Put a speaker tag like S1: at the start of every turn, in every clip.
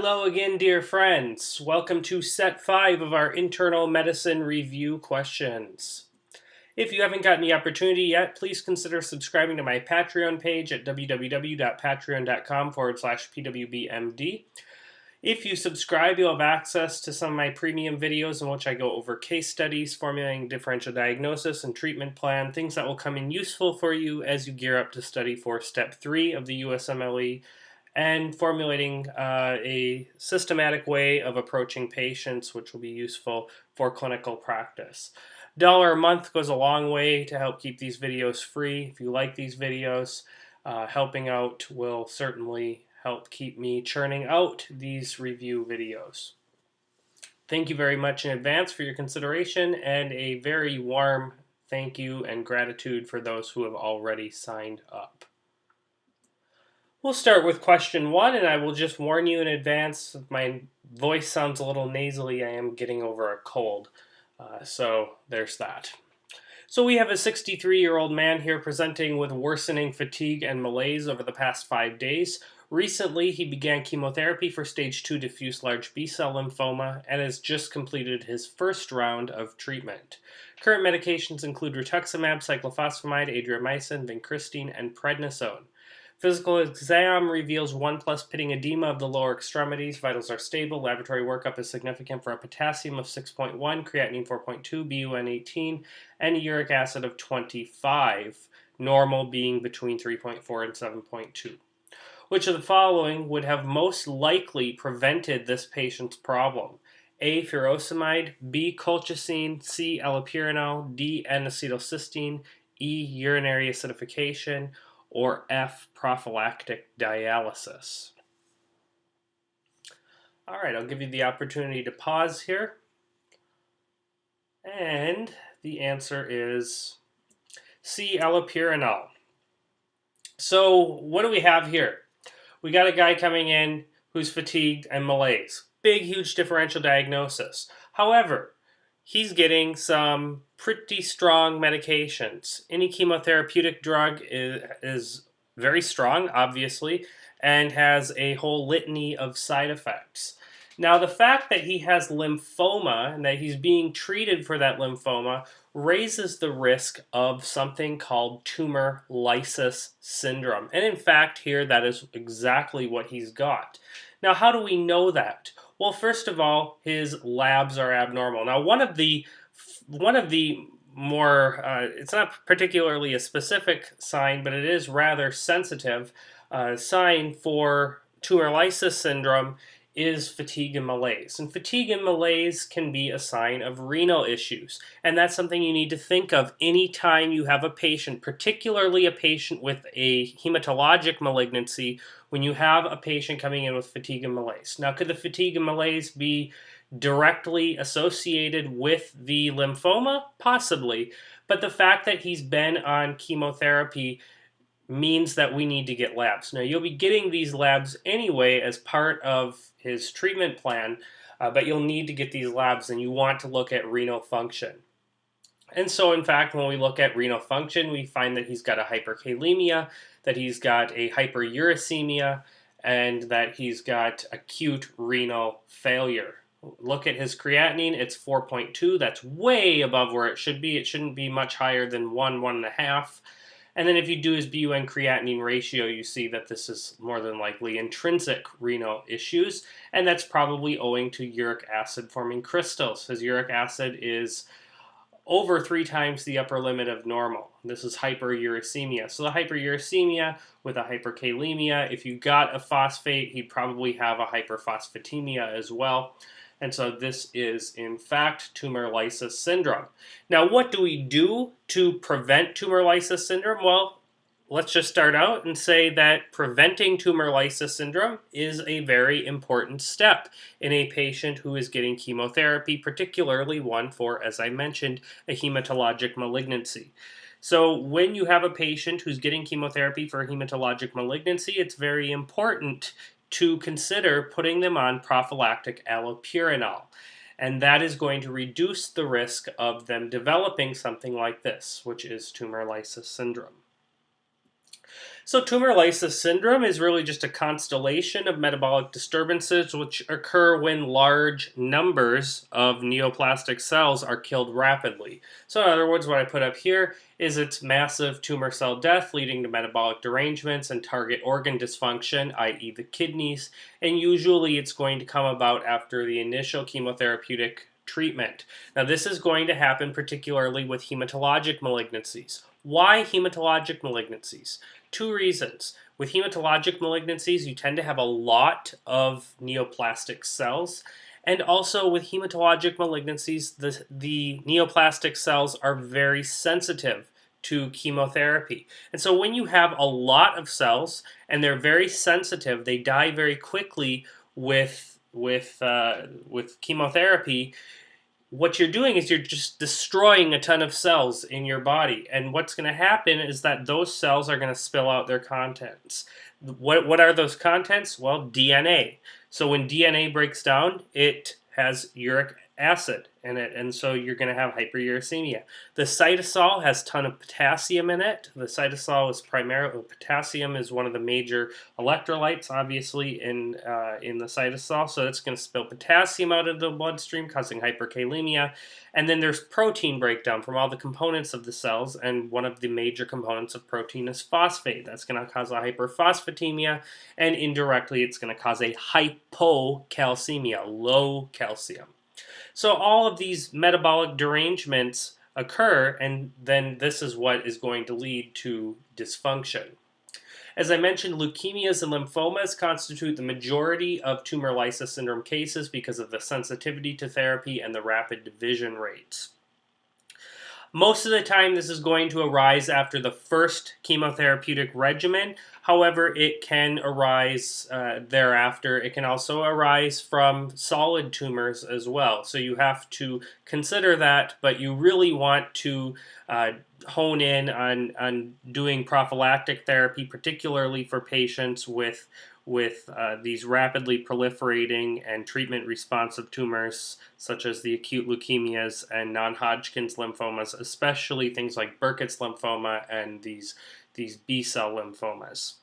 S1: Hello again, dear friends. Welcome to set 5 of our internal medicine review questions. If you haven't gotten the opportunity yet, please consider subscribing to my Patreon page at www.patreon.com/pwbmd. If you subscribe, you'll have access to some of my premium videos in which I go over case studies, formulating differential diagnosis and treatment plan, things that will come in useful for you as you gear up to study for Step 3 of the USMLE, and formulating a systematic way of approaching patients, which will be useful for clinical practice. $1 a month goes a long way to help keep these videos free. If you like these videos, helping out will certainly help keep me churning out these review videos. Thank you very much in advance for your consideration, and a very warm thank you and gratitude for those who have already signed up. We'll start with question 1, and I will just warn you in advance, if my voice sounds a little nasally, I am getting over a cold. So there's that. So we have a 63-year-old man here presenting with worsening fatigue and malaise over the past 5 days. Recently, he began chemotherapy for stage 2 diffuse large B-cell lymphoma and has just completed his first round of treatment. Current medications include rituximab, cyclophosphamide, adriamycin, vincristine, and prednisone. Physical exam reveals 1+ pitting edema of the lower extremities. Vitals are stable. Laboratory workup is significant for a potassium of 6.1, creatinine 4.2, BUN 18, and uric acid of 25, normal being between 3.4 and 7.2. Which of the following would have most likely prevented this patient's problem? A. Furosemide, B. Colchicine, C. Allopurinol, D. N-acetylcysteine, E. Urinary acidification, or F. Prophylactic dialysis. All right, I'll give you the opportunity to pause here. And the answer is C. Allopurinol. So what do we have here? We got a guy coming in who's fatigued and malaise. Big, huge differential diagnosis. However, he's getting some pretty strong medications. Any chemotherapeutic drug is very strong, obviously, and has a whole litany of side effects. Now, the fact that he has lymphoma and that he's being treated for that lymphoma raises the risk of something called tumor lysis syndrome. And in fact, here, that is exactly what he's got. Now, how do we know that? Well, first of all, his labs are abnormal. Now, one of the more, it's not particularly a specific sign, but it is rather sensitive sign for tumor lysis syndrome is fatigue and malaise. And fatigue and malaise can be a sign of renal issues. And that's something you need to think of anytime you have a patient, particularly a patient with a hematologic malignancy, when you have a patient coming in with fatigue and malaise. Now, could the fatigue and malaise be directly associated with the lymphoma? Possibly. But the fact that he's been on chemotherapy means that we need to get labs. Now, you'll be getting these labs anyway as part of his treatment plan, but you'll need to get these labs, and you want to look at renal function. And so, in fact, when we look at renal function, we find that he's got a hyperkalemia, that he's got a hyperuricemia, and that he's got acute renal failure. Look at his creatinine, it's 4.2. That's way above where it should be. It shouldn't be much higher than 1.5. And then if you do his BUN creatinine ratio, you see that this is more than likely intrinsic renal issues, and that's probably owing to uric acid forming crystals. His uric acid is over 3 times the upper limit of normal. This is hyperuricemia. So the hyperuricemia with a hyperkalemia, if you got a phosphate, he'd probably have a hyperphosphatemia as well. And so this is, in fact, tumor lysis syndrome. Now, what do we do to prevent tumor lysis syndrome? Well, let's just start out and say that preventing tumor lysis syndrome is a very important step in a patient who is getting chemotherapy, particularly one for, as I mentioned, a hematologic malignancy. So when you have a patient who's getting chemotherapy for a hematologic malignancy, it's very important to consider putting them on prophylactic allopurinol. And that is going to reduce the risk of them developing something like this, which is tumor lysis syndrome. So, tumor lysis syndrome is really just a constellation of metabolic disturbances which occur when large numbers of neoplastic cells are killed rapidly. So, in other words, what I put up here is it's massive tumor cell death leading to metabolic derangements and target organ dysfunction, i.e., the kidneys, and usually it's going to come about after the initial chemotherapeutic treatment. Now, this is going to happen particularly with hematologic malignancies. Why hematologic malignancies? Two reasons. With hematologic malignancies, you tend to have a lot of neoplastic cells. And also with hematologic malignancies, the neoplastic cells are very sensitive to chemotherapy. And so when you have a lot of cells and they're very sensitive, they die very quickly with chemotherapy. What you're doing is you're just destroying a ton of cells in your body. And what's going to happen is that those cells are going to spill out their contents. What are those contents? Well, DNA. So when DNA breaks down, it has uric acid in it, and so you're going to have hyperuricemia. The cytosol has a ton of potassium in it. The cytosol is primarily, potassium is one of the major electrolytes, obviously, in the cytosol, so it's going to spill potassium out of the bloodstream, causing hyperkalemia. And then there's protein breakdown from all the components of the cells, and one of the major components of protein is phosphate. That's going to cause a hyperphosphatemia, and indirectly it's going to cause a hypocalcemia, low calcium. So all of these metabolic derangements occur, and then this is what is going to lead to dysfunction. As I mentioned, leukemias and lymphomas constitute the majority of tumor lysis syndrome cases because of the sensitivity to therapy and the rapid division rates. Most of the time, this is going to arise after the first chemotherapeutic regimen. However, it can arise thereafter. It can also arise from solid tumors as well. So you have to consider that, but you really want to hone in on doing prophylactic therapy, particularly for patients with these rapidly proliferating and treatment-responsive tumors, such as the acute leukemias and non-Hodgkin's lymphomas, especially things like Burkitt's lymphoma and these B-cell lymphomas.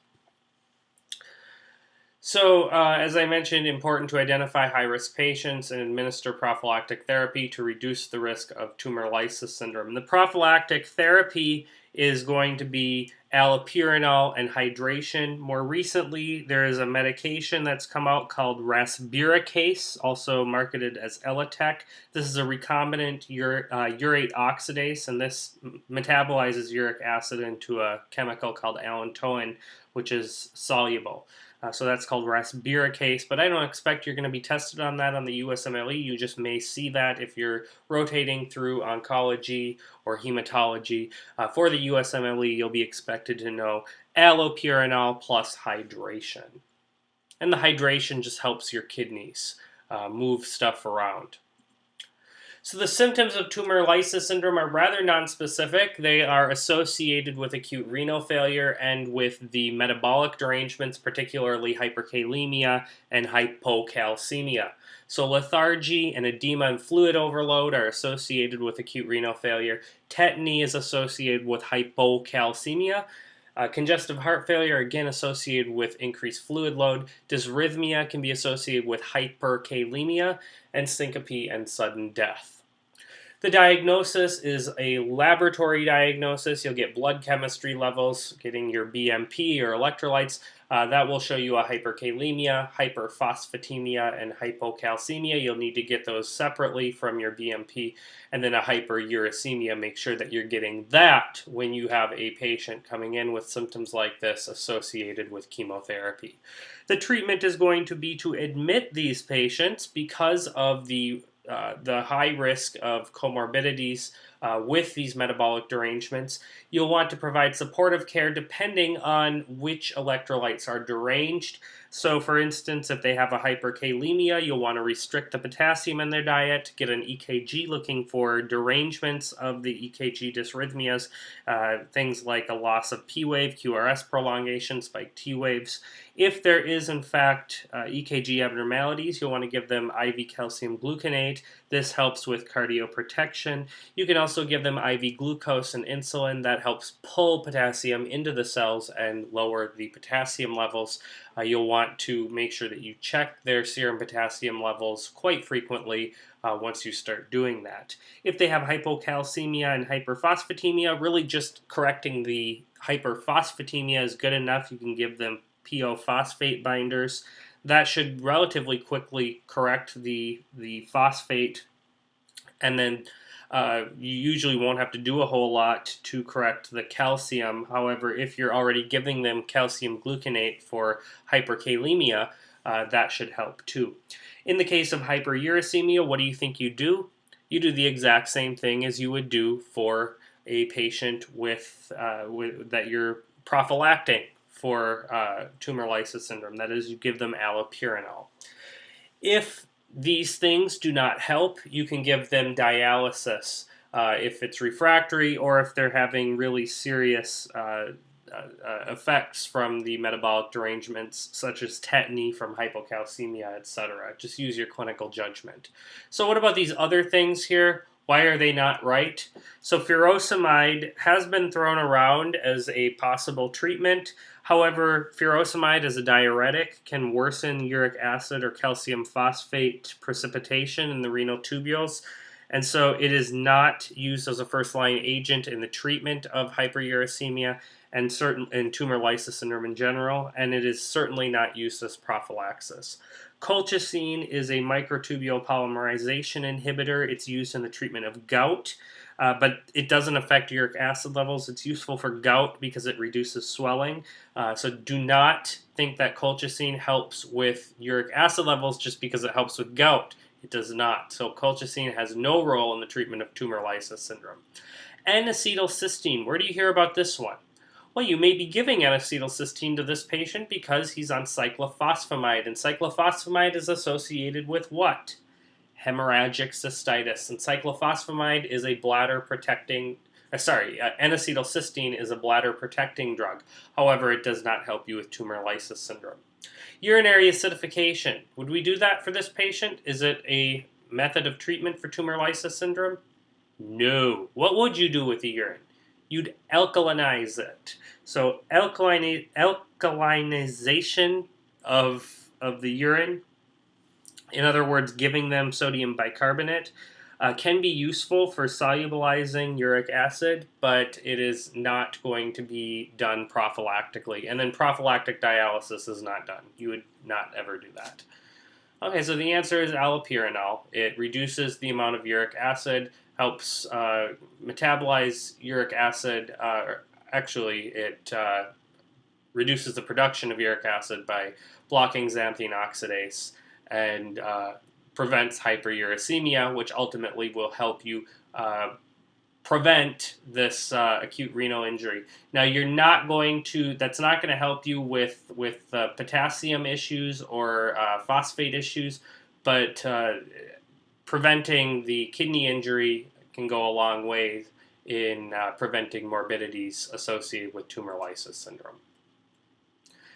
S1: So, as I mentioned, important to identify high-risk patients and administer prophylactic therapy to reduce the risk of tumor lysis syndrome. And the prophylactic therapy is going to be allopurinol and hydration. More recently, there is a medication that's come out called rasburicase, also marketed as Elitech. This is a recombinant urate oxidase, and this metabolizes uric acid into a chemical called allantoin, which is soluble. So that's called rasburicase, but I don't expect you're going to be tested on that on the USMLE. You just may see that if you're rotating through oncology or hematology. For the USMLE, you'll be expected to know allopurinol plus hydration. And the hydration just helps your kidneys move stuff around. So the symptoms of tumor lysis syndrome are rather nonspecific. They are associated with acute renal failure and with the metabolic derangements, particularly hyperkalemia and hypocalcemia. So lethargy and edema and fluid overload are associated with acute renal failure. Tetany is associated with hypocalcemia. Congestive heart failure, again associated with increased fluid load. Dysrhythmia can be associated with hyperkalemia, and syncope and sudden death. The diagnosis is a laboratory diagnosis. You'll get blood chemistry levels, getting your BMP or electrolytes. That will show you a hyperkalemia, hyperphosphatemia, and hypocalcemia. You'll need to get those separately from your BMP. And then a hyperuricemia. Make sure that you're getting that when you have a patient coming in with symptoms like this associated with chemotherapy. The treatment is going to be to admit these patients because of the high risk of comorbidities with these metabolic derangements. You'll want to provide supportive care depending on which electrolytes are deranged. So for instance, if they have a hyperkalemia, you'll want to restrict the potassium in their diet, get an EKG looking for derangements of the EKG dysrhythmias, things like a loss of P wave, QRS prolongation, spiked T waves. If there is in fact EKG abnormalities, you'll want to give them IV calcium gluconate. This helps with cardioprotection. You can also give them IV glucose and insulin. That helps pull potassium into the cells and lower the potassium levels. You'll want to make sure that you check their serum potassium levels quite frequently once you start doing that. If they have hypocalcemia and hyperphosphatemia, really just correcting the hyperphosphatemia is good enough. You can give them PO phosphate binders. That should relatively quickly correct the phosphate, and then you usually won't have to do a whole lot to correct the calcium. However, if you're already giving them calcium gluconate for hyperkalemia, that should help too. In the case of hyperuricemia, what do you think you do? You do the exact same thing as you would do for a patient with that you're prophylacting for tumor lysis syndrome. That is, you give them allopurinol. If these things do not help, you can give them dialysis if it's refractory or if they're having really serious effects from the metabolic derangements, such as tetany from hypocalcemia, etc. Just use your clinical judgment. So what about these other things here? Why are they not right? So furosemide has been thrown around as a possible treatment. However, furosemide as a diuretic can worsen uric acid or calcium phosphate precipitation in the renal tubules. And so it is not used as a first-line agent in the treatment of hyperuricemia and tumor lysis syndrome in general, and it is certainly not used as prophylaxis. Colchicine is a microtubule polymerization inhibitor. It's used in the treatment of gout, but it doesn't affect uric acid levels. It's useful for gout because it reduces swelling. So do not think that colchicine helps with uric acid levels just because it helps with gout. It does not. So colchicine has no role in the treatment of tumor lysis syndrome. N-acetylcysteine. Where do you hear about this one? Well, you may be giving N-acetylcysteine to this patient because he's on cyclophosphamide, and cyclophosphamide is associated with what? Hemorrhagic cystitis, and cyclophosphamide is a N-acetylcysteine is a bladder-protecting drug. However, it does not help you with tumor lysis syndrome. Urinary acidification. Would we do that for this patient? Is it a method of treatment for tumor lysis syndrome? No. What would you do with the urine? You'd alkalinize it. So alkalinization of the urine, in other words, giving them sodium bicarbonate, can be useful for solubilizing uric acid, but it is not going to be done prophylactically. And then prophylactic dialysis is not done. You would not ever do that. Okay, so the answer is allopurinol. It reduces the amount of uric acid, helps metabolize uric acid. It reduces the production of uric acid by blocking xanthine oxidase and prevents hyperuricemia, which ultimately will help you prevent this acute renal injury. Now, that's not going to help you with potassium issues or phosphate issues, but preventing the kidney injury can go a long way in preventing morbidities associated with tumor lysis syndrome.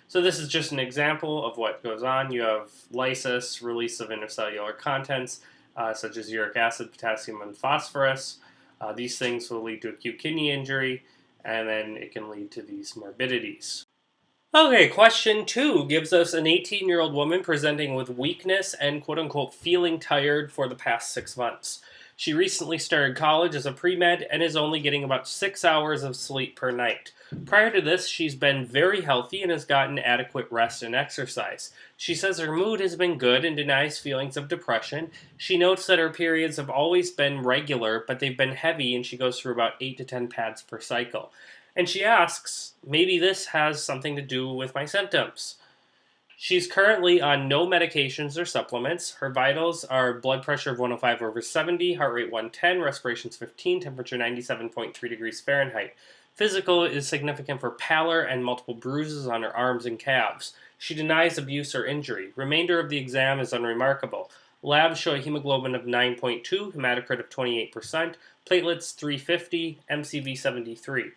S1: So this is just an example of what goes on. You have lysis, release of intercellular contents, such as uric acid, potassium, and phosphorus. These things will lead to acute kidney injury, and then it can lead to these morbidities. Okay, question 2 gives us an 18-year-old woman presenting with weakness and quote-unquote feeling tired for the past 6 months. She recently started college as a pre-med and is only getting about 6 hours of sleep per night. Prior to this, she's been very healthy and has gotten adequate rest and exercise. She says her mood has been good and denies feelings of depression. She notes that her periods have always been regular, but they've been heavy, and she goes through about 8 to 10 pads per cycle. And she asks, maybe this has something to do with my symptoms. She's currently on no medications or supplements. Her vitals are blood pressure of 105/70, heart rate 110, respirations 15, temperature 97.3 degrees Fahrenheit. Physical is significant for pallor and multiple bruises on her arms and calves. She denies abuse or injury. Remainder of the exam is unremarkable. Labs show a hemoglobin of 9.2, hematocrit of 28%, platelets 350, MCV 73.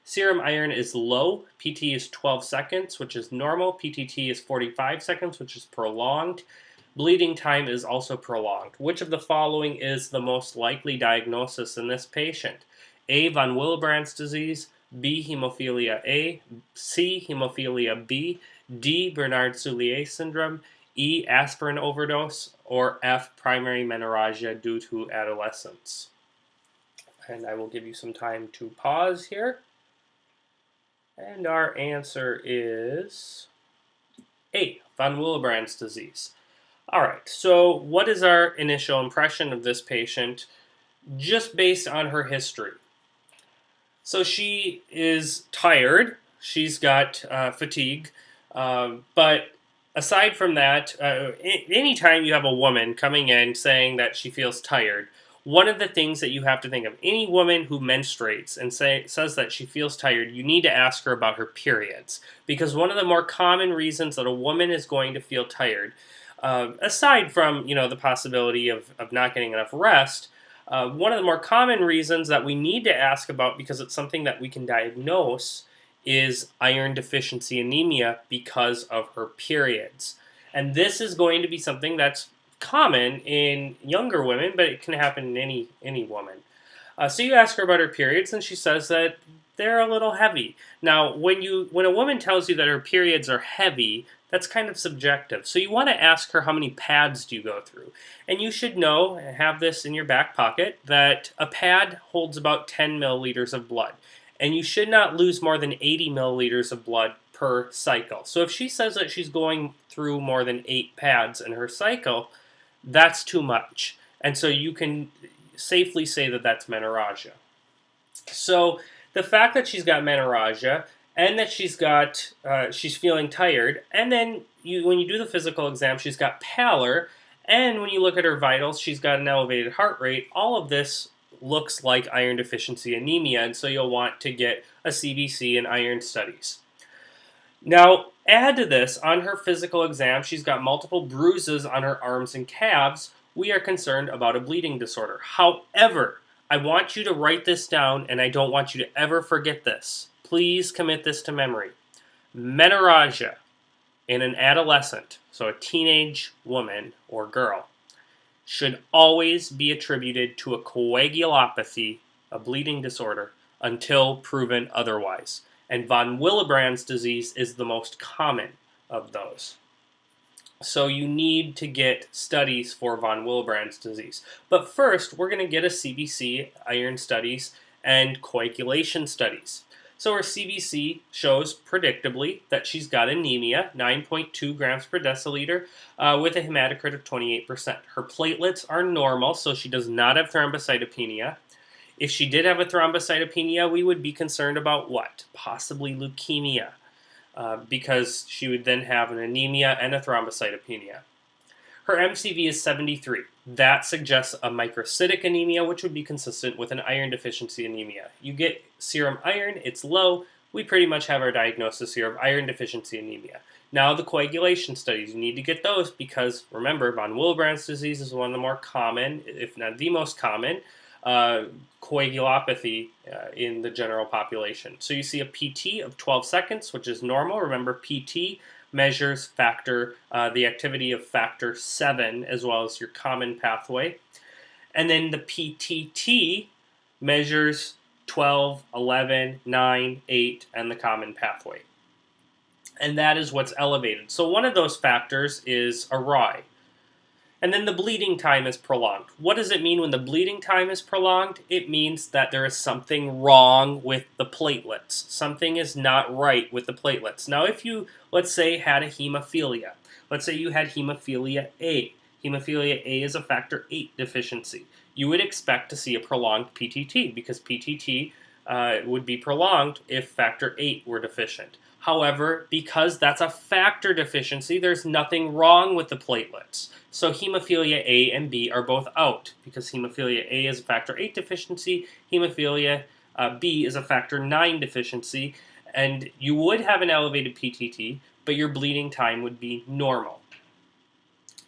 S1: Serum iron is low. PT is 12 seconds, which is normal. PTT is 45 seconds, which is prolonged. Bleeding time is also prolonged. Which of the following is the most likely diagnosis in this patient? A. Von Willebrand's disease, B. Hemophilia A, C. Hemophilia B, D. Bernard-Soulier syndrome, E. Aspirin overdose, or F. Primary menorrhagia due to adolescence. And I will give you some time to pause here. And our answer is A. Von Willebrand's disease. All right, so what is our initial impression of this patient just based on her history? So she is tired. She's got fatigue. But aside from that, anytime you have a woman coming in saying that she feels tired, one of the things that you have to think of, any woman who menstruates and says that she feels tired, you need to ask her about her periods. Because one of the more common reasons that a woman is going to feel tired, aside from the possibility of not getting enough rest, one of the more common reasons that we need to ask about, because it's something that we can diagnose, is iron deficiency anemia because of her periods. And this is going to be something that's common in younger women, but it can happen in any woman. So you ask her about her periods, and she says that they're a little heavy. Now, when a woman tells you that her periods are heavy, that's kind of subjective. So you want to ask her, how many pads do you go through? And you should know, have this in your back pocket, that a pad holds about 10 milliliters of blood. And you should not lose more than 80 milliliters of blood per cycle. So if she says that she's going through more than 8 pads in her cycle, that's too much. And so you can safely say that that's menorrhagia. So the fact that she's got menorrhagia and that she's feeling tired, and then when you do the physical exam, she's got pallor, and when you look at her vitals, she's got an elevated heart rate, all of this looks like iron deficiency anemia, and so you'll want to get a CBC and iron studies. Now, add to this, on her physical exam, she's got multiple bruises on her arms and calves. We are concerned about a bleeding disorder. However, I want you to write this down, and I don't want you to ever forget this. Please commit this to memory. Menorrhagia in an adolescent, so a teenage woman or girl, should always be attributed to a coagulopathy, a bleeding disorder, until proven otherwise. And von Willebrand's disease is the most common of those. So you need to get studies for von Willebrand's disease. But first, we're going to get a CBC, iron studies, and coagulation studies. So her CBC shows predictably that she's got anemia, 9.2 grams per deciliter, with a hematocrit of 28%. Her platelets are normal, so she does not have thrombocytopenia. If she did have a thrombocytopenia, we would be concerned about what? Possibly leukemia, because she would then have an anemia and a thrombocytopenia. Her MCV is 73. That suggests a microcytic anemia, which would be consistent with an iron deficiency anemia. You get serum iron, it's low. We pretty much have our diagnosis here of iron deficiency anemia. Now the coagulation studies, you need to get those because, remember, von Willebrand's disease is one of the more common, if not the most common, coagulopathy in the general population. So you see a PT of 12 seconds, which is normal. Remember, PT measures the activity of factor 7 as well as your common pathway. And then the PTT measures 12, 11, 9, 8, and the common pathway. And that is what's elevated. So one of those factors is a RAI. And then the bleeding time is prolonged. What does it mean when the bleeding time is prolonged? It means that there is something wrong with the platelets. Something is not right with the platelets. Now, if you, let's say, had a hemophilia. Let's say you had hemophilia A. Hemophilia A is a factor 8 deficiency. You would expect to see a prolonged PTT because PTT would be prolonged if factor 8 were deficient. However, because that's a factor deficiency, there's nothing wrong with the platelets. So hemophilia A and B are both out because hemophilia A is a factor 8 deficiency, hemophilia B is a factor 9 deficiency, and you would have an elevated PTT, but your bleeding time would be normal.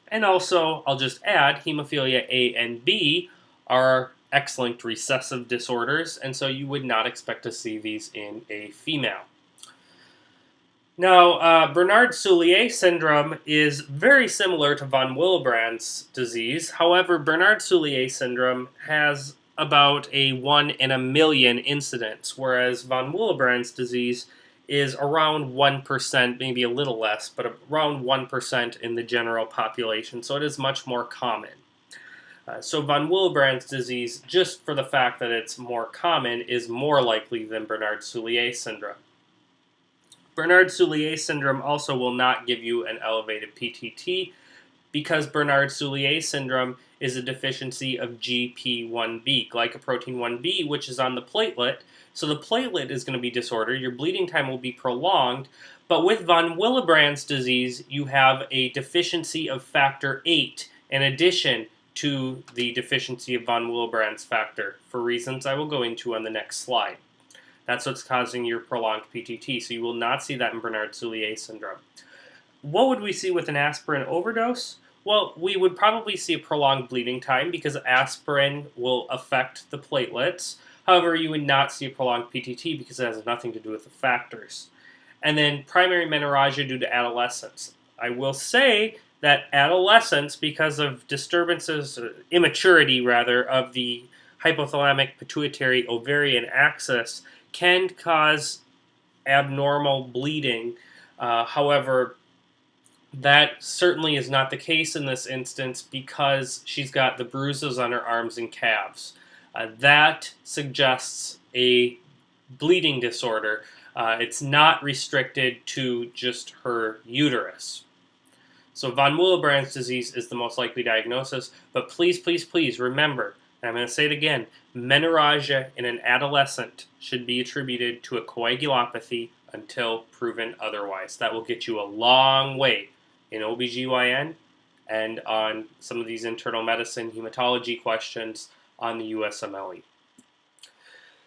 S1: And also, I'll just add, hemophilia A and B are X-linked recessive disorders, and so you would not expect to see these in a female. Now, Bernard-Soulier syndrome is very similar to von Willebrand's disease. However, Bernard-Soulier syndrome has about a 1 in a million incidence, whereas von Willebrand's disease is around 1%, maybe a little less, but around 1% in the general population, so it is much more common. So von Willebrand's disease, just for the fact that it's more common, is more likely than Bernard-Soulier syndrome. Bernard-Soulier syndrome also will not give you an elevated PTT because Bernard-Soulier syndrome is a deficiency of GP1B, glycoprotein 1B, which is on the platelet. So the platelet is going to be disordered. Your bleeding time will be prolonged. But with von Willebrand's disease, you have a deficiency of factor VIII in addition to the deficiency of von Willebrand's factor, for reasons I will go into on the next slide. That's what's causing your prolonged PTT, so you will not see that in Bernard-Soulier syndrome. What would we see with an aspirin overdose? Well, we would probably see a prolonged bleeding time because aspirin will affect the platelets. However, you would not see a prolonged PTT because it has nothing to do with the factors. And then primary menorrhagia due to adolescence. I will say that adolescence, because of disturbances, immaturity rather, of the hypothalamic pituitary ovarian axis, can cause abnormal bleeding. However, that certainly is not the case in this instance because she's got the bruises on her arms and calves. That suggests a bleeding disorder. It's not restricted to just her uterus. So von Willebrand's disease is the most likely diagnosis, but please, please, please remember, and I'm going to say it again, menorrhagia in an adolescent should be attributed to a coagulopathy until proven otherwise. That will get you a long way in OBGYN and on some of these internal medicine hematology questions on the USMLE.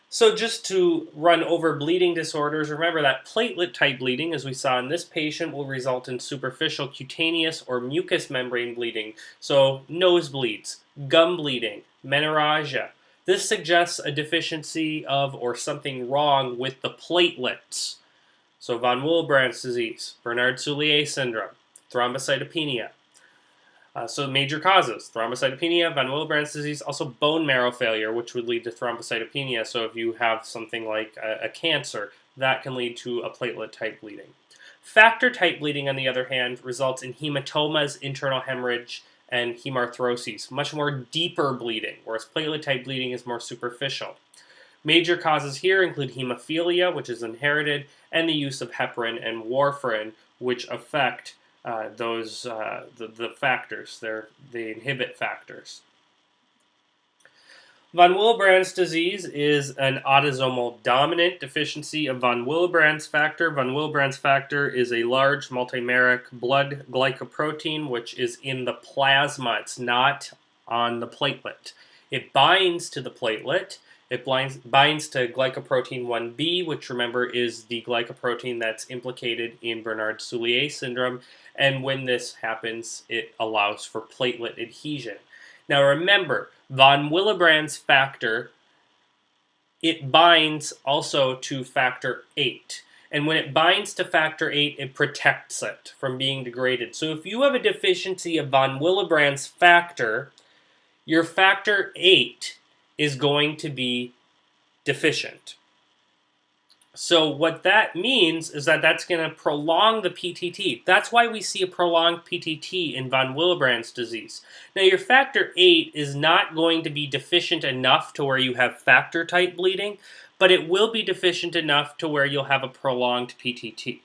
S1: So just to run over bleeding disorders, remember that platelet-type bleeding, as we saw in this patient, will result in superficial cutaneous or mucous membrane bleeding. So nosebleeds, gum bleeding, menorrhagia. This suggests a deficiency of or something wrong with the platelets. So von Willebrand's disease, Bernard-Soulier syndrome, thrombocytopenia. So major causes, thrombocytopenia, von Willebrand's disease, also bone marrow failure, which would lead to thrombocytopenia. So if you have something like a cancer, that can lead to a platelet-type bleeding. Factor-type bleeding, on the other hand, results in hematomas, internal hemorrhage, and hemarthroses, much more deeper bleeding, whereas platelet-type bleeding is more superficial. Major causes here include hemophilia, which is inherited, and the use of heparin and warfarin, which affect the factors. They inhibit factors. Von Willebrand's disease is an autosomal dominant deficiency of von Willebrand's factor. Von Willebrand's factor is a large multimeric blood glycoprotein which is in the plasma. It's not on the platelet. It binds to the platelet. It binds to glycoprotein 1B, which remember is the glycoprotein that's implicated in Bernard-Soulier syndrome. And when this happens, it allows for platelet adhesion. Now remember, von Willebrand's factor, it binds also to factor VIII. And when it binds to factor VIII, it protects it from being degraded. So if you have a deficiency of von Willebrand's factor, your factor VIII is going to be deficient. So what that means is that that's going to prolong the PTT. That's why we see a prolonged PTT in von Willebrand's disease. Now your factor VIII is not going to be deficient enough to where you have factor-type bleeding, but it will be deficient enough to where you'll have a prolonged PTT.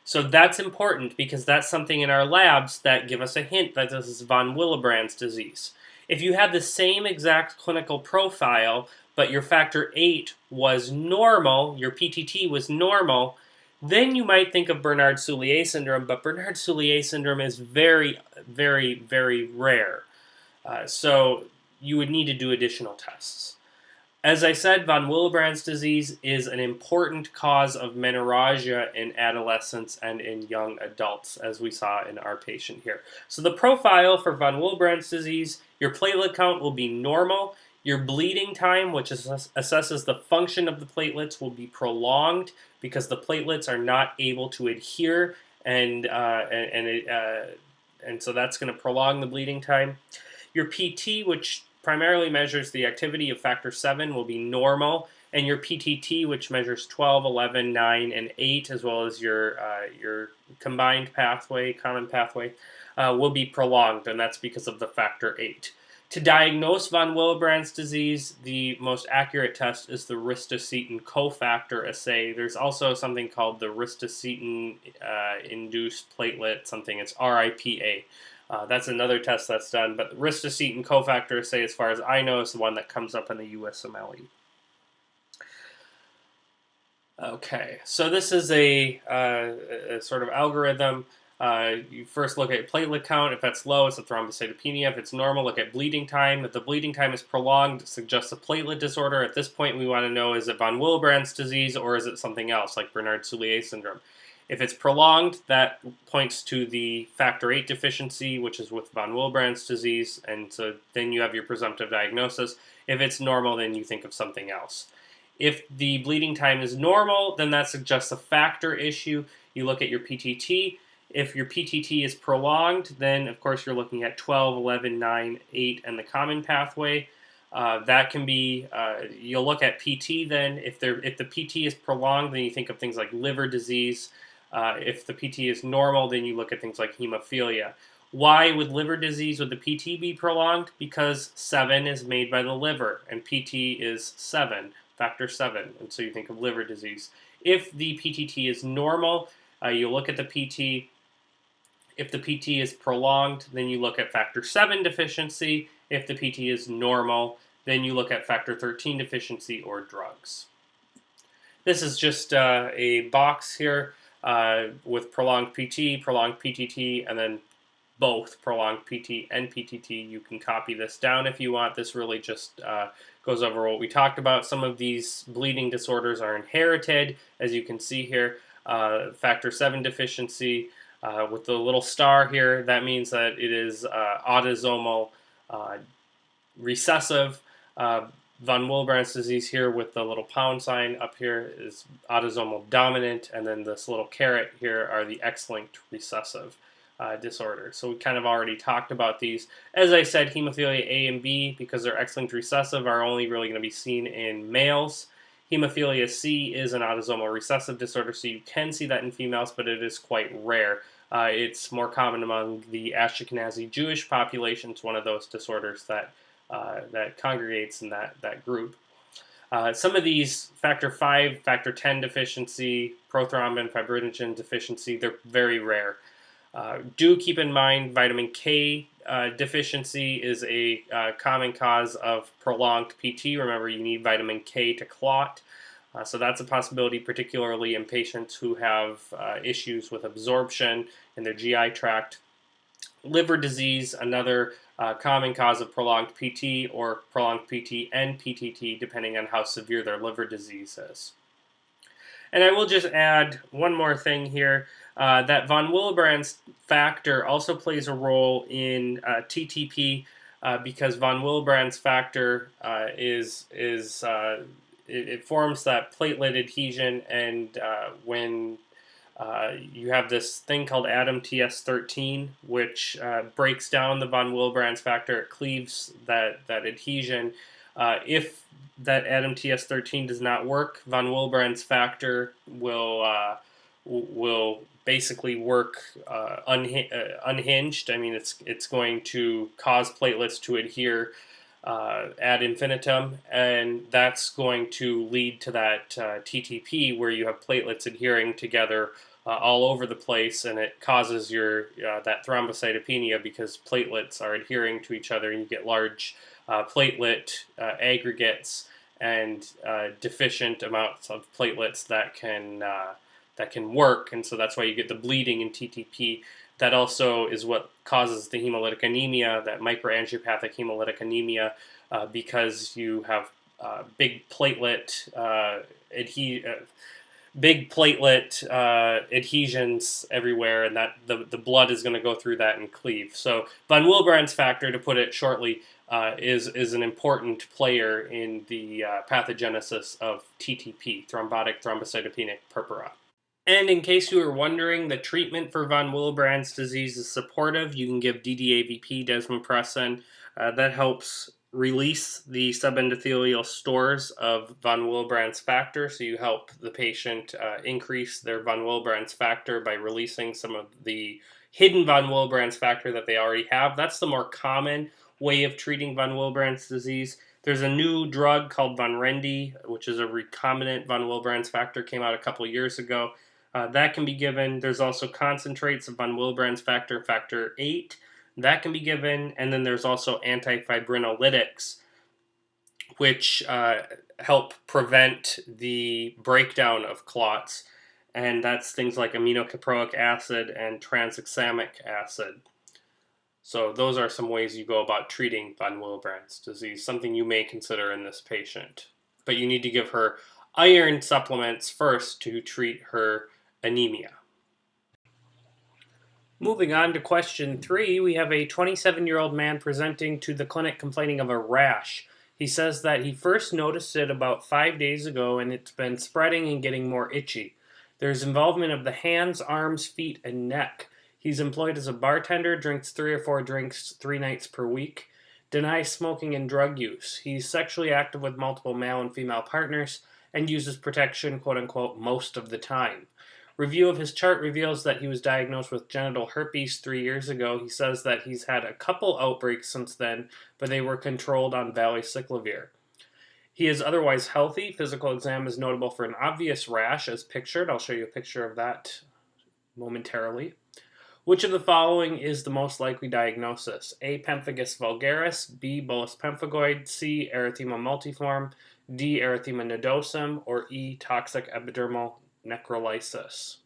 S1: So that's important because that's something in our labs that give us a hint that this is von Willebrand's disease. If you had the same exact clinical profile, but your factor VIII was normal, your PTT was normal, then you might think of Bernard-Soulier syndrome, but Bernard-Soulier syndrome is very, very, very rare. So you would need to do additional tests. As I said, von Willebrand's disease is an important cause of menorrhagia in adolescents and in young adults, as we saw in our patient here. So the profile for von Willebrand's disease, your platelet count will be normal. Your bleeding time, which assesses the function of the platelets, will be prolonged because the platelets are not able to adhere, and so that's going to prolong the bleeding time. Your PT, which primarily measures the activity of factor 7, will be normal, and your PTT, which measures 12, 11, 9, and 8, as well as your combined pathway, common pathway, will be prolonged, and that's because of the factor 8. To diagnose von Willebrand's disease, the most accurate test is the ristocetin cofactor assay. There's also something called the ristocetin induced platelet, something, it's RIPA. That's another test that's done, but the ristocetin cofactor assay, as far as I know, is the one that comes up in the USMLE. Okay, so this is a sort of algorithm. You first look at platelet count. If that's low, it's a thrombocytopenia. If it's normal, look at bleeding time. If the bleeding time is prolonged, it suggests a platelet disorder. At this point, we want to know, is it von Willebrand's disease or is it something else, like Bernard-Soulier syndrome? If it's prolonged, that points to the factor 8 deficiency, which is with von Willebrand's disease, and so then you have your presumptive diagnosis. If it's normal, then you think of something else. If the bleeding time is normal, then that suggests a factor issue. You look at your PTT. If your PTT is prolonged, then of course you're looking at 12, 11, 9, 8, and the common pathway. That can be, you'll look at PT then. If the PT is prolonged, then you think of things like liver disease. If the PT is normal, then you look at things like hemophilia. Why would liver disease, would the PT be prolonged? Because 7 is made by the liver, and PT is 7, factor 7, and so you think of liver disease. If the PTT is normal, you look at the PT. If the PT is prolonged, then you look at factor 7 deficiency. If the PT is normal, then you look at factor 13 deficiency or drugs. This is just a box here with prolonged PT, prolonged PTT, and then both prolonged PT and PTT. You can copy this down if you want. This really just goes over what we talked about. Some of these bleeding disorders are inherited, as you can see here. Factor 7 deficiency, with the little star here, that means that it is autosomal recessive. Von Willebrand's disease here with the little pound sign up here is autosomal dominant, and then this little caret here are the X-linked recessive disorders. So we kind of already talked about these. As I said, hemophilia A and B, because they're X-linked recessive, are only really going to be seen in males. Hemophilia C is an autosomal recessive disorder, so you can see that in females, but it is quite rare. It's more common among the Ashkenazi Jewish population. It's one of those disorders that congregates in that group. Some of these factor 5, factor 10 deficiency, prothrombin, fibrinogen deficiency, they're very rare. Do keep in mind vitamin K deficiency is a common cause of prolonged PT. Remember, you need vitamin K to clot. So that's a possibility, particularly in patients who have issues with absorption in their GI tract. Liver disease, another common cause of prolonged PT or prolonged PT and PTT, depending on how severe their liver disease is. And I will just add one more thing here, that von Willebrand's factor also plays a in TTP because von Willebrand's factor it forms that platelet adhesion, and when you have this thing called ADAM-TS13, which breaks down the von Willebrand's factor, it cleaves that adhesion. If that ADAM-TS13 does not work, von Willebrand's factor will basically work unhinged. I mean, it's going to cause platelets to adhere ad infinitum, and that's going to lead to that TTP where you have platelets adhering together all over the place, and it causes your that thrombocytopenia because platelets are adhering to each other, and you get large platelet aggregates and deficient amounts of platelets that can work, and so that's why you get the bleeding in TTP. That also is what causes the hemolytic anemia, that microangiopathic hemolytic anemia, because you have big platelet adhesions everywhere, and that the blood is going to go through that and cleave. So von Willebrand's factor, to put it shortly, is an important player in the pathogenesis of TTP, thrombotic thrombocytopenic purpura. And in case you were wondering, the treatment for von Willebrand's disease is supportive. You can give DDAVP, desmopressin. That helps release the subendothelial stores of von Willebrand's factor. So you help the patient increase their von Willebrand's factor by releasing some of the hidden von Willebrand's factor that they already have. That's the more common way of treating von Willebrand's disease. There's a new drug called Vonrendi, which is a recombinant von Willebrand's factor, came out a couple years ago. That can be given. There's also concentrates of von Willebrand's factor, factor 8. That can be given. And then there's also antifibrinolytics, which help prevent the breakdown of clots. And that's things like aminocaproic acid and tranexamic acid. So those are some ways you go about treating von Willebrand's disease, something you may consider in this patient. But you need to give her iron supplements first to treat her anemia. Moving on to question 3, we have a 27-year-old man presenting to the clinic complaining of a rash. He says that he first noticed it about 5 days ago and it's been spreading and getting more itchy. There's involvement of the hands, arms, feet, and neck. He's employed as a bartender, drinks 3 or 4 drinks 3 nights per week, denies smoking and drug use. He's sexually active with multiple male and female partners and uses protection, quote-unquote, most of the time. Review of his chart reveals that he was diagnosed with genital herpes 3 years ago. He says that he's had a couple outbreaks since then, but they were controlled on valacyclovir. He is otherwise healthy. Physical exam is notable for an obvious rash, as pictured. I'll show you a picture of that momentarily. Which of the following is the most likely diagnosis? A. Pemphigus vulgaris, B. Bullous pemphigoid, C. Erythema multiforme, D. Erythema nodosum, or E. Toxic epidermal necrolysis.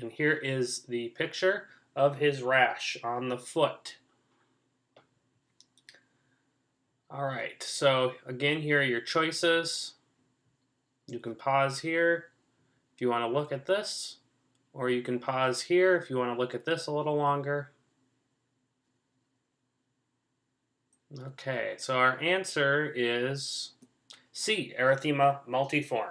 S1: And here is the picture of his rash on the foot. All right, so again, here are your choices. You can pause here if you want to look at this, or you can pause here if you want to look at this a little longer. Okay, so our answer is C, erythema multiforme.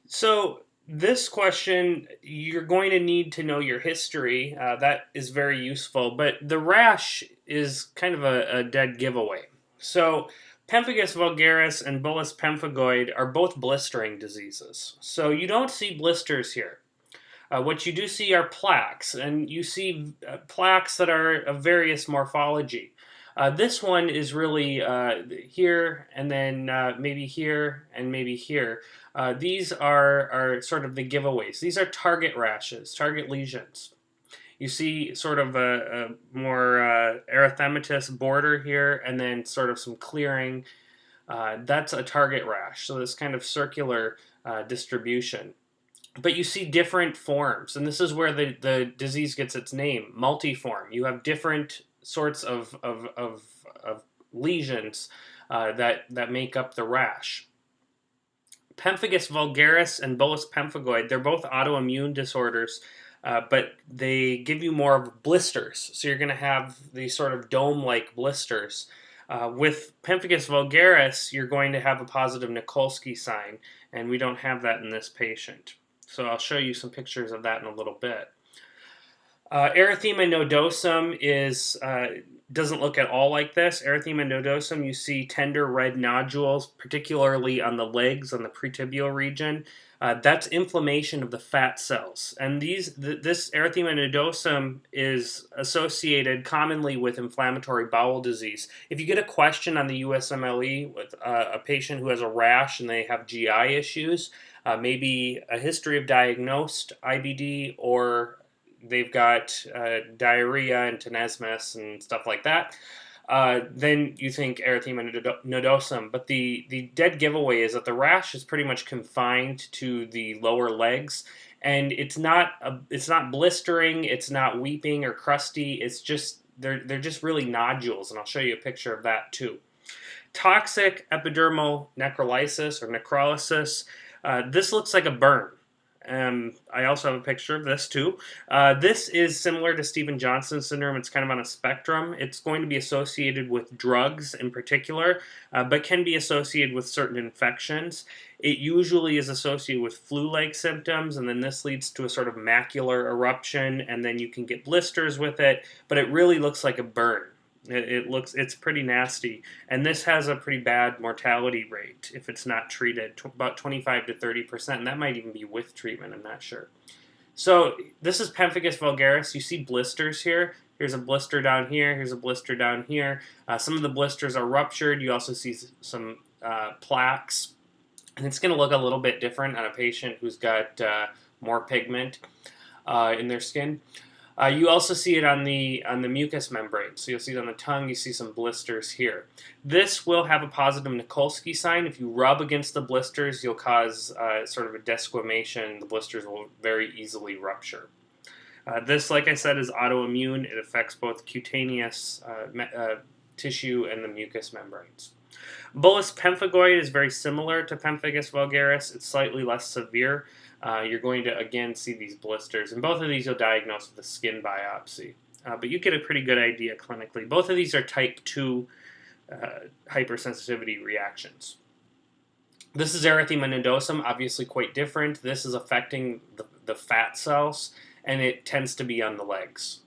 S1: So this question, you're going to need to know your history. That is very useful, but the rash is kind of a dead giveaway. So Pemphigus vulgaris and Bullous pemphigoid are both blistering diseases. So you don't see blisters here. What you do see are plaques, and you see plaques that are of various morphology. This one is really here, and then maybe here, and maybe here. These are sort of the giveaways. These are target rashes, target lesions. You see sort of a more erythematous border here, and then sort of some clearing. That's a target rash, so this kind of circular distribution. But you see different forms, and this is where the disease gets its name, multiform. You have different sorts of lesions that make up the rash. Pemphigus vulgaris and Bullous pemphigoid, they're both autoimmune disorders, but they give you more of blisters. So you're going to have these sort of dome-like blisters. With Pemphigus vulgaris, you're going to have a positive Nikolsky sign, and we don't have that in this patient. So I'll show you some pictures of that in a little bit. Erythema nodosum doesn't look at all like this. Erythema nodosum, you see tender red nodules, particularly on the legs, on the pretibial region. That's inflammation of the fat cells. And this erythema nodosum is associated commonly with inflammatory bowel disease. If you get a question on the USMLE with a patient who has a rash and they have GI issues, maybe a history of diagnosed IBD, or they've got diarrhea and tenesmus and stuff like that, then you think erythema nodosum. But the dead giveaway is that the rash is pretty much confined to the lower legs, and it's not blistering, it's not weeping or crusty. It's just they're just really nodules, and I'll show you a picture of that too. Toxic epidermal necrolysis or necrolysis. This looks like a burn. I also have a picture of this too. This is similar to Stevens-Johnson syndrome. It's kind of on a spectrum. It's going to be associated with drugs in particular, but can be associated with certain infections. It usually is associated with flu-like symptoms, and then this leads to a sort of macular eruption, and then you can get blisters with it, but it really looks like a burn. It's pretty nasty, and this has a pretty bad mortality rate if it's not treated, about 25 to 30%, and that might even be with treatment. I'm not sure. So this is pemphigus vulgaris. You see blisters here. Here's a blister down here. Here's a blister down here. Some of the blisters are ruptured. You also see some plaques, and it's going to look a little bit different on a patient who's got more pigment in their skin. You also see it on the mucous membrane. So you'll see it on the tongue. You see some blisters here. This will have a positive Nikolsky sign. If you rub against the blisters, you'll cause sort of a desquamation. The blisters will very easily rupture. This, like I said, is autoimmune. It affects both cutaneous tissue and the mucous membranes. Bullous pemphigoid is very similar to pemphigus vulgaris. It's slightly less severe. You're going to, again, see these blisters. And both of these you'll diagnose with a skin biopsy. But you get a pretty good idea clinically. Both of these are type 2 hypersensitivity reactions. This is erythema nodosum, obviously quite different. This is affecting the fat cells, and it tends to be on the legs.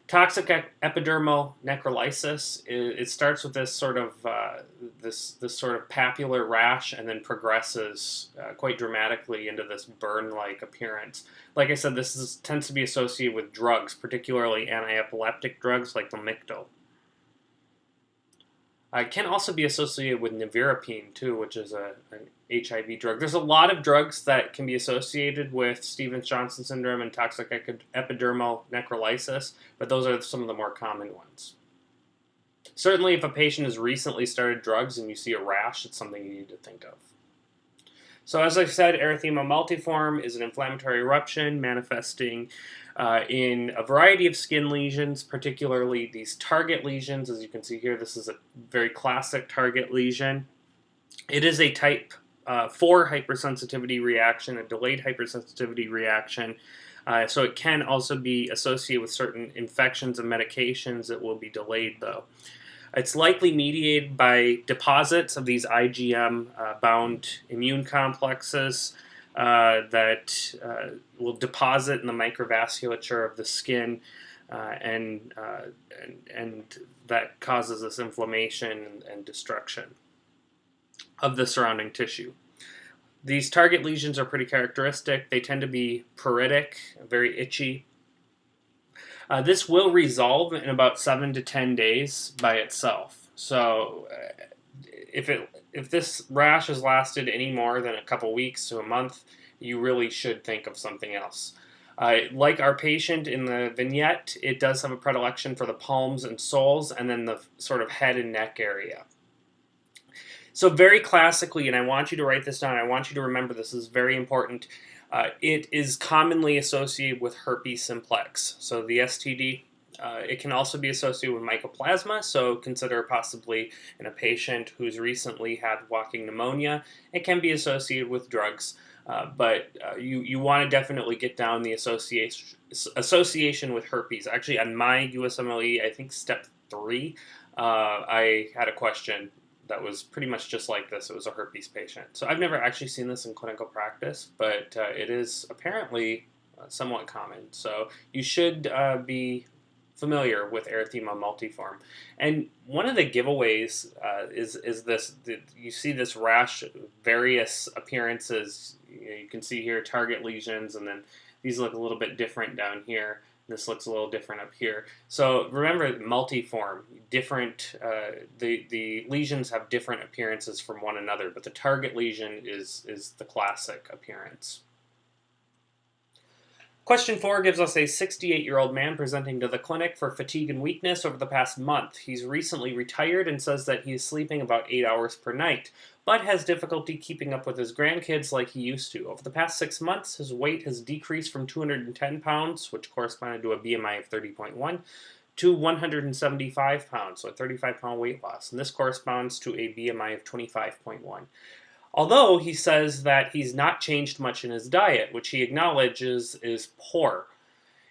S1: Toxic epidermal necrolysis. It starts with this sort of papular rash, and then progresses quite dramatically into this burn-like appearance. Like I said, this tends to be associated with drugs, particularly anti-epileptic drugs like Lamictal. It can also be associated with nevirapine too, which is an HIV drug. There's a lot of drugs that can be associated with Stevens-Johnson syndrome and toxic epidermal necrolysis, but those are some of the more common ones. Certainly, if a patient has recently started drugs and you see a rash, it's something you need to think of. So as I said, erythema multiforme is an inflammatory eruption manifesting in a variety of skin lesions, particularly these target lesions. As you can see here, this is a very classic target lesion. It is a type 4 hypersensitivity reaction, a delayed hypersensitivity reaction. So it can also be associated with certain infections and medications. It will be delayed though. It's likely mediated by deposits of these IgM-bound immune complexes that will deposit in the microvasculature of the skin, and that causes this inflammation and destruction of the surrounding tissue. These target lesions are pretty characteristic. They tend to be pruritic, very itchy. This will resolve in about 7 to 10 days by itself. So if this rash has lasted any more than a couple weeks to a month, you really should think of something else. Like our patient in the vignette, it does have a predilection for the palms and soles, and then the sort of head and neck area. So very classically, and I want you to write this down, I want you to remember this is very important, it is commonly associated with herpes simplex, so the STD. It can also be associated with mycoplasma, so consider possibly in a patient who's recently had walking pneumonia. It can be associated with drugs, but you want to definitely get down the association with herpes. Actually, on my USMLE, I think step 3, I had a question that was pretty much just like this. It was a herpes patient. So I've never actually seen this in clinical practice, but it is apparently somewhat common. So you should be familiar with erythema multiforme. And one of the giveaways is this. You see this rash, various appearances. You can see here target lesions, and then these look a little bit different down here. This looks a little different up here. So remember, multiforme, different. The lesions have different appearances from one another, but the target lesion is the classic appearance. Question 4 gives us a 68-year-old man presenting to the clinic for fatigue and weakness over the past month. He's recently retired and says that he is sleeping about 8 hours per night, but has difficulty keeping up with his grandkids like he used to. Over the past 6 months, his weight has decreased from 210 pounds, which corresponded to a BMI of 30.1, to 175 pounds, so a 35-pound weight loss. And this corresponds to a BMI of 25.1. Although he says that he's not changed much in his diet, which he acknowledges is poor.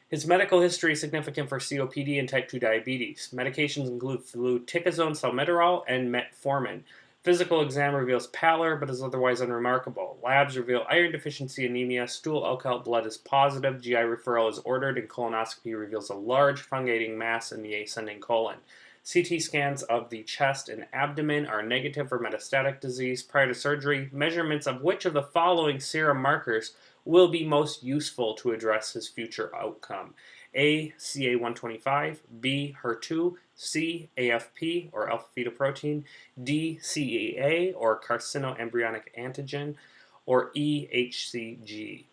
S1: His medical history is significant for COPD and type 2 diabetes. Medications include fluticasone, salmeterol, and metformin. Physical exam reveals pallor, but is otherwise unremarkable. Labs reveal iron deficiency anemia, stool alcohol blood is positive, GI referral is ordered, and colonoscopy reveals a large fungating mass in the ascending colon. CT scans of the chest and abdomen are negative for metastatic disease. Prior to surgery, measurements of which of the following serum markers will be most useful to address his future outcome? A. CA125, B. HER2, C. AFP or alpha fetoprotein, D. CEA or carcinoembryonic antigen, or E. HCG.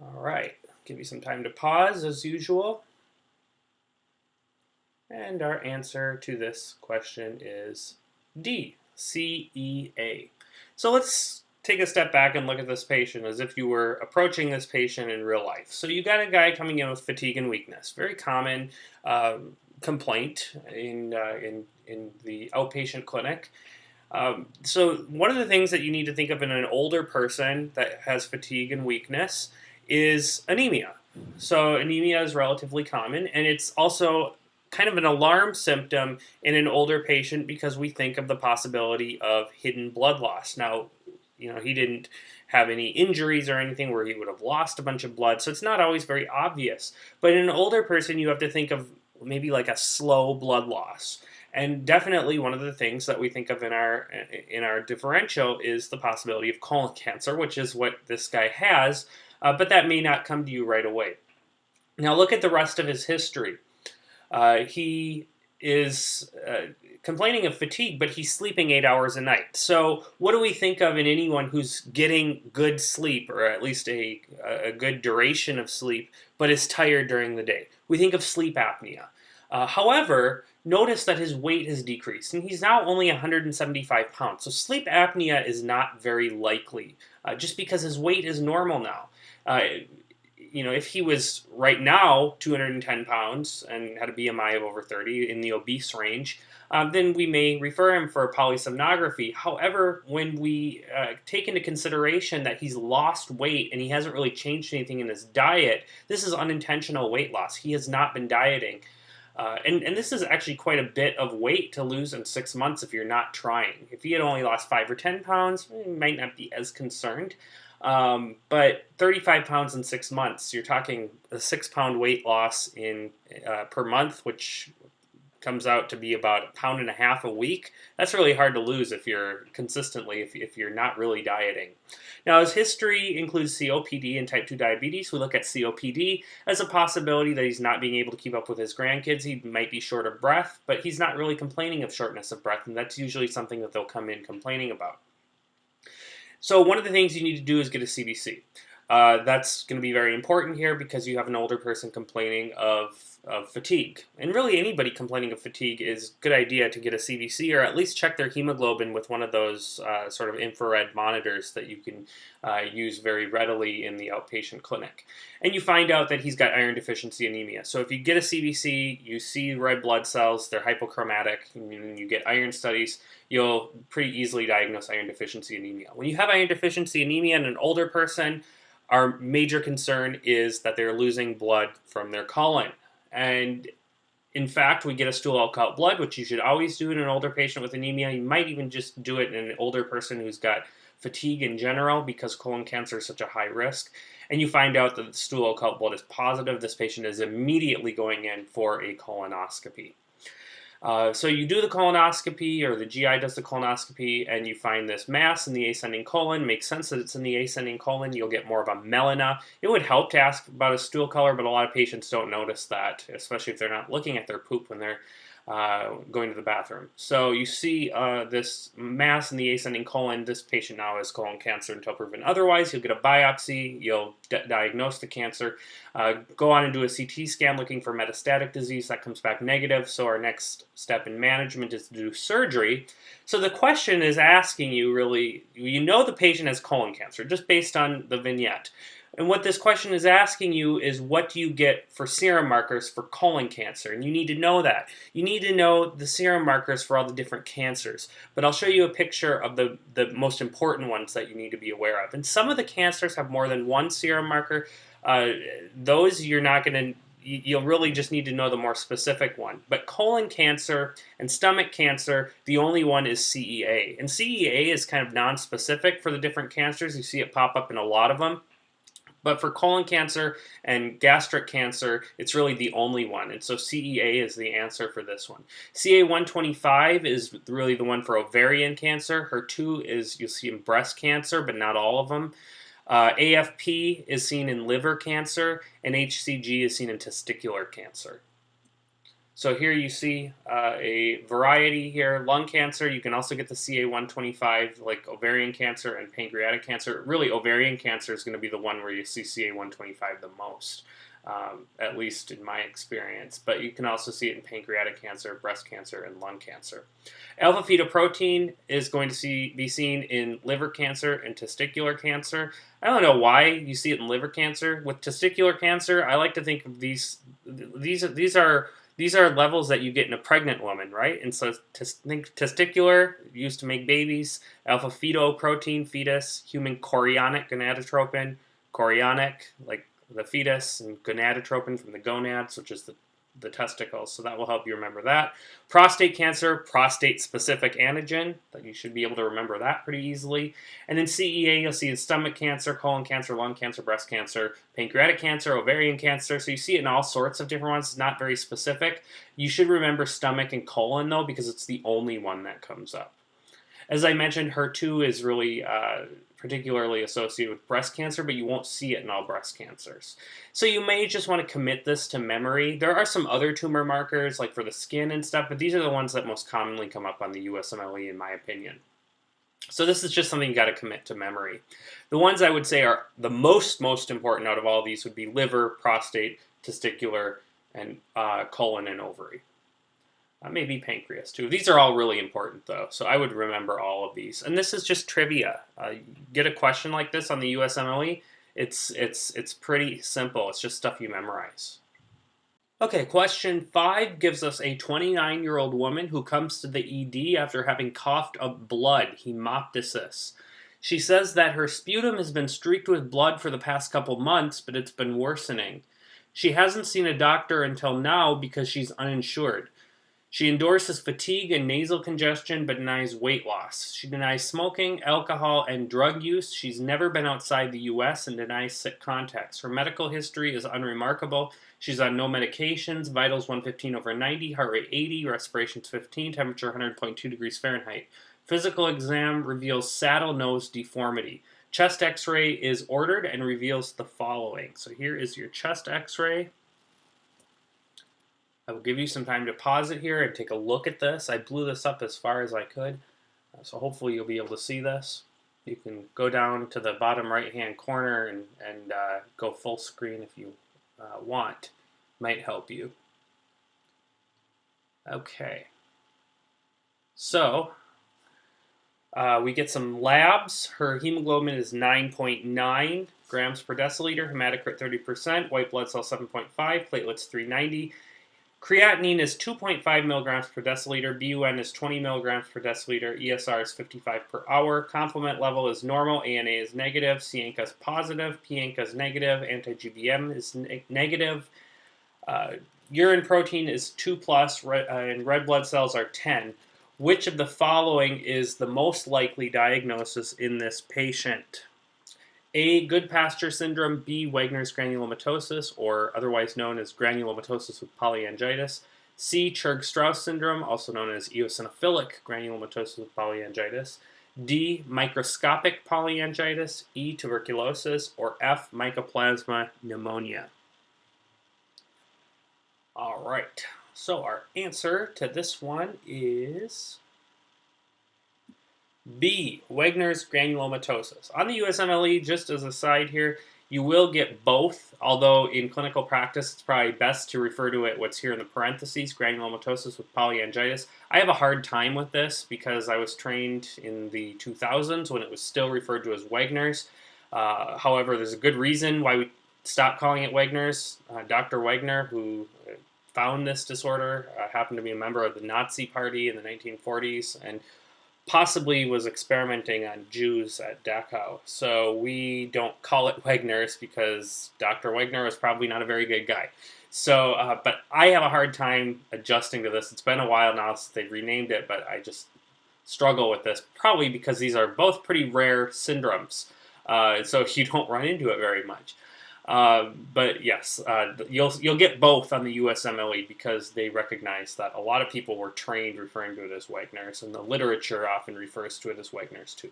S1: All right, give you some time to pause as usual. And our answer to this question is D. CEA. So let's take a step back and look at this patient as if you were approaching this patient in real life. So you got a guy coming in with fatigue and weakness, very common complaint in the outpatient clinic. So one of the things that you need to think of in an older person that has fatigue and weakness is anemia. So anemia is relatively common, and it's also kind of an alarm symptom in an older patient because we think of the possibility of hidden blood loss. Now, he didn't have any injuries or anything where he would have lost a bunch of blood, so it's not always very obvious. But in an older person, you have to think of maybe like a slow blood loss. And definitely one of the things that we think of in our differential is the possibility of colon cancer, which is what this guy has, but that may not come to you right away. Now look at the rest of his history. He is complaining of fatigue, but he's sleeping 8 hours a night. So what do we think of in anyone who's getting good sleep, or at least a good duration of sleep, but is tired during the day? We think of sleep apnea. However, notice that his weight has decreased, and he's now only 175 pounds. So sleep apnea is not very likely, just because his weight is normal now. If he was right now 210 pounds and had a BMI of over 30 in the obese range, then we may refer him for a polysomnography. However, when we take into consideration that he's lost weight and he hasn't really changed anything in his diet, this is unintentional weight loss. He has not been dieting. And this is actually quite a bit of weight to lose in 6 months if you're not trying. If he had only lost 5 or 10 pounds, you might not be as concerned. But 35 pounds in 6 months, you're talking a 6-pound weight loss per month, which comes out to be about 1.5 pounds a week. That's really hard to lose if you're not really dieting. Now, his history includes COPD and type 2 diabetes. We look at COPD as a possibility that he's not being able to keep up with his grandkids. He might be short of breath, but he's not really complaining of shortness of breath, and that's usually something that they'll come in complaining about. So one of the things you need to do is get a CBC. That's going to be very important here because you have an older person complaining of fatigue. And really anybody complaining of fatigue is a good idea to get a CBC or at least check their hemoglobin with one of those sort of infrared monitors that you can use very readily in the outpatient clinic. And you find out that he's got iron deficiency anemia. So if you get a CBC, you see red blood cells, they're hypochromatic, and you get iron studies, you'll pretty easily diagnose iron deficiency anemia. When you have iron deficiency anemia in an older person, our major concern is that they're losing blood from their colon. And in fact, we get a stool alcohol blood, which you should always do in an older patient with anemia. You might even just do it in an older person who's got fatigue in general because colon cancer is such a high risk. And you find out that the stool alcohol blood is positive. This patient is immediately going in for a colonoscopy. So you do the colonoscopy, or the GI does the colonoscopy, and you find this mass in the ascending colon. Makes sense that it's in the ascending colon. You'll get more of a melena. It would help to ask about a stool color, but a lot of patients don't notice that, especially if they're not looking at their poop when they're going to the bathroom. So you see this mass in the ascending colon. This patient now has colon cancer until proven otherwise. You'll get a biopsy. You'll diagnose the cancer. Go on and do a CT scan looking for metastatic disease. That comes back negative. So our next step in management is to do surgery. So the question is asking you really, the patient has colon cancer just based on the vignette. And what this question is asking you is, what do you get for serum markers for colon cancer? And you need to know that. You need to know the serum markers for all the different cancers. But I'll show you a picture of the most important ones that you need to be aware of. And some of the cancers have more than one serum marker. Those you're not going to, you'll really just need to know the more specific one. But colon cancer and stomach cancer, the only one is CEA. And CEA is kind of non-specific for the different cancers. You see it pop up in a lot of them. But for colon cancer and gastric cancer, it's really the only one. And so CEA is the answer for this one. CA125 is really the one for ovarian cancer. HER2 is, you'll see in breast cancer, but not all of them. AFP is seen in liver cancer, and HCG is seen in testicular cancer. So here you see a variety here. Lung cancer, you can also get the CA125, like ovarian cancer and pancreatic cancer. Really, ovarian cancer is going to be the one where you see CA125 the most, at least in my experience. But you can also see it in pancreatic cancer, breast cancer, and lung cancer. Alpha-fetoprotein is going to be seen in liver cancer and testicular cancer. I don't know why you see it in liver cancer. With testicular cancer, I like to think of these are levels that you get in a pregnant woman, right? And so think testicular, used to make babies, alpha-fetoprotein, fetus, human chorionic gonadotropin, chorionic, like the fetus, and gonadotropin from the gonads, which is the testicles. So that will help you remember that. Prostate cancer, prostate-specific antigen, that you should be able to remember that pretty easily. And then CEA, you'll see in stomach cancer, colon cancer, lung cancer, breast cancer, pancreatic cancer, ovarian cancer. So you see it in all sorts of different ones. It's not very specific. You should remember stomach and colon, though, because it's the only one that comes up. As I mentioned, HER2 is really particularly associated with breast cancer, but you won't see it in all breast cancers. So you may just want to commit this to memory. There are some other tumor markers, like for the skin and stuff, but these are the ones that most commonly come up on the USMLE, in my opinion. So this is just something you got to commit to memory. The ones I would say are the most important out of all these would be liver, prostate, testicular, and colon and ovary. Maybe pancreas too. These are all really important though, so I would remember all of these. And this is just trivia. Get a question like this on the USMLE, it's pretty simple. It's just stuff you memorize. Okay, question 5 gives us a 29-year-old woman who comes to the ED after having coughed up blood, hemoptysis. She says that her sputum has been streaked with blood for the past couple months, but it's been worsening. She hasn't seen a doctor until now because she's uninsured. She endorses fatigue and nasal congestion, but denies weight loss. She denies smoking, alcohol, and drug use. She's never been outside the U.S. and denies sick contacts. Her medical history is unremarkable. She's on no medications, vitals 115/90, heart rate 80, respirations 15, temperature 100.2 degrees Fahrenheit. Physical exam reveals saddle nose deformity. Chest x-ray is ordered and reveals the following. So here is your chest x-ray. I will give you some time to pause it here and take a look at this. I blew this up as far as I could, so hopefully you'll be able to see this. You can go down to the bottom right-hand corner and go full screen if you want. Might help you. Okay. So, we get some labs. Her hemoglobin is 9.9 grams per deciliter, hematocrit 30%, white blood cell 7.5, platelets 390. Creatinine is 2.5 milligrams per deciliter, BUN is 20 milligrams per deciliter, ESR is 55 per hour, complement level is normal, ANA is negative, CANCA is positive, PANCA is negative, anti-GBM is negative, urine protein is 2+, and red blood cells are 10. Which of the following is the most likely diagnosis in this patient? A. Goodpasture syndrome. B. Wegener's granulomatosis, or otherwise known as granulomatosis with polyangiitis. C. Churg-Strauss syndrome, also known as eosinophilic granulomatosis with polyangiitis. D. Microscopic polyangiitis. E. Tuberculosis. Or F. Mycoplasma pneumonia. All right, so our answer to this one is B, Wegener's granulomatosis. On the USMLE, just as a side here, you will get both, although in clinical practice it's probably best to refer to it what's here in the parentheses, granulomatosis with polyangiitis. I have a hard time with this because I was trained in the 2000s when it was still referred to as Wegener's. However, there's a good reason why we stopped calling it Wegener's. Dr. Wegener, who found this disorder, happened to be a member of the Nazi Party in the 1940s and possibly was experimenting on Jews at Dachau. So we don't call it Wegener's because Dr. Wegener was probably not a very good guy. So, but I have a hard time adjusting to this. It's been a while now since they've renamed it, but I just struggle with this, probably because these are both pretty rare syndromes. So you don't run into it very much. But yes, you'll get both on the USMLE because they recognize that a lot of people were trained referring to it as Wegener's, and the literature often refers to it as Wegener's too.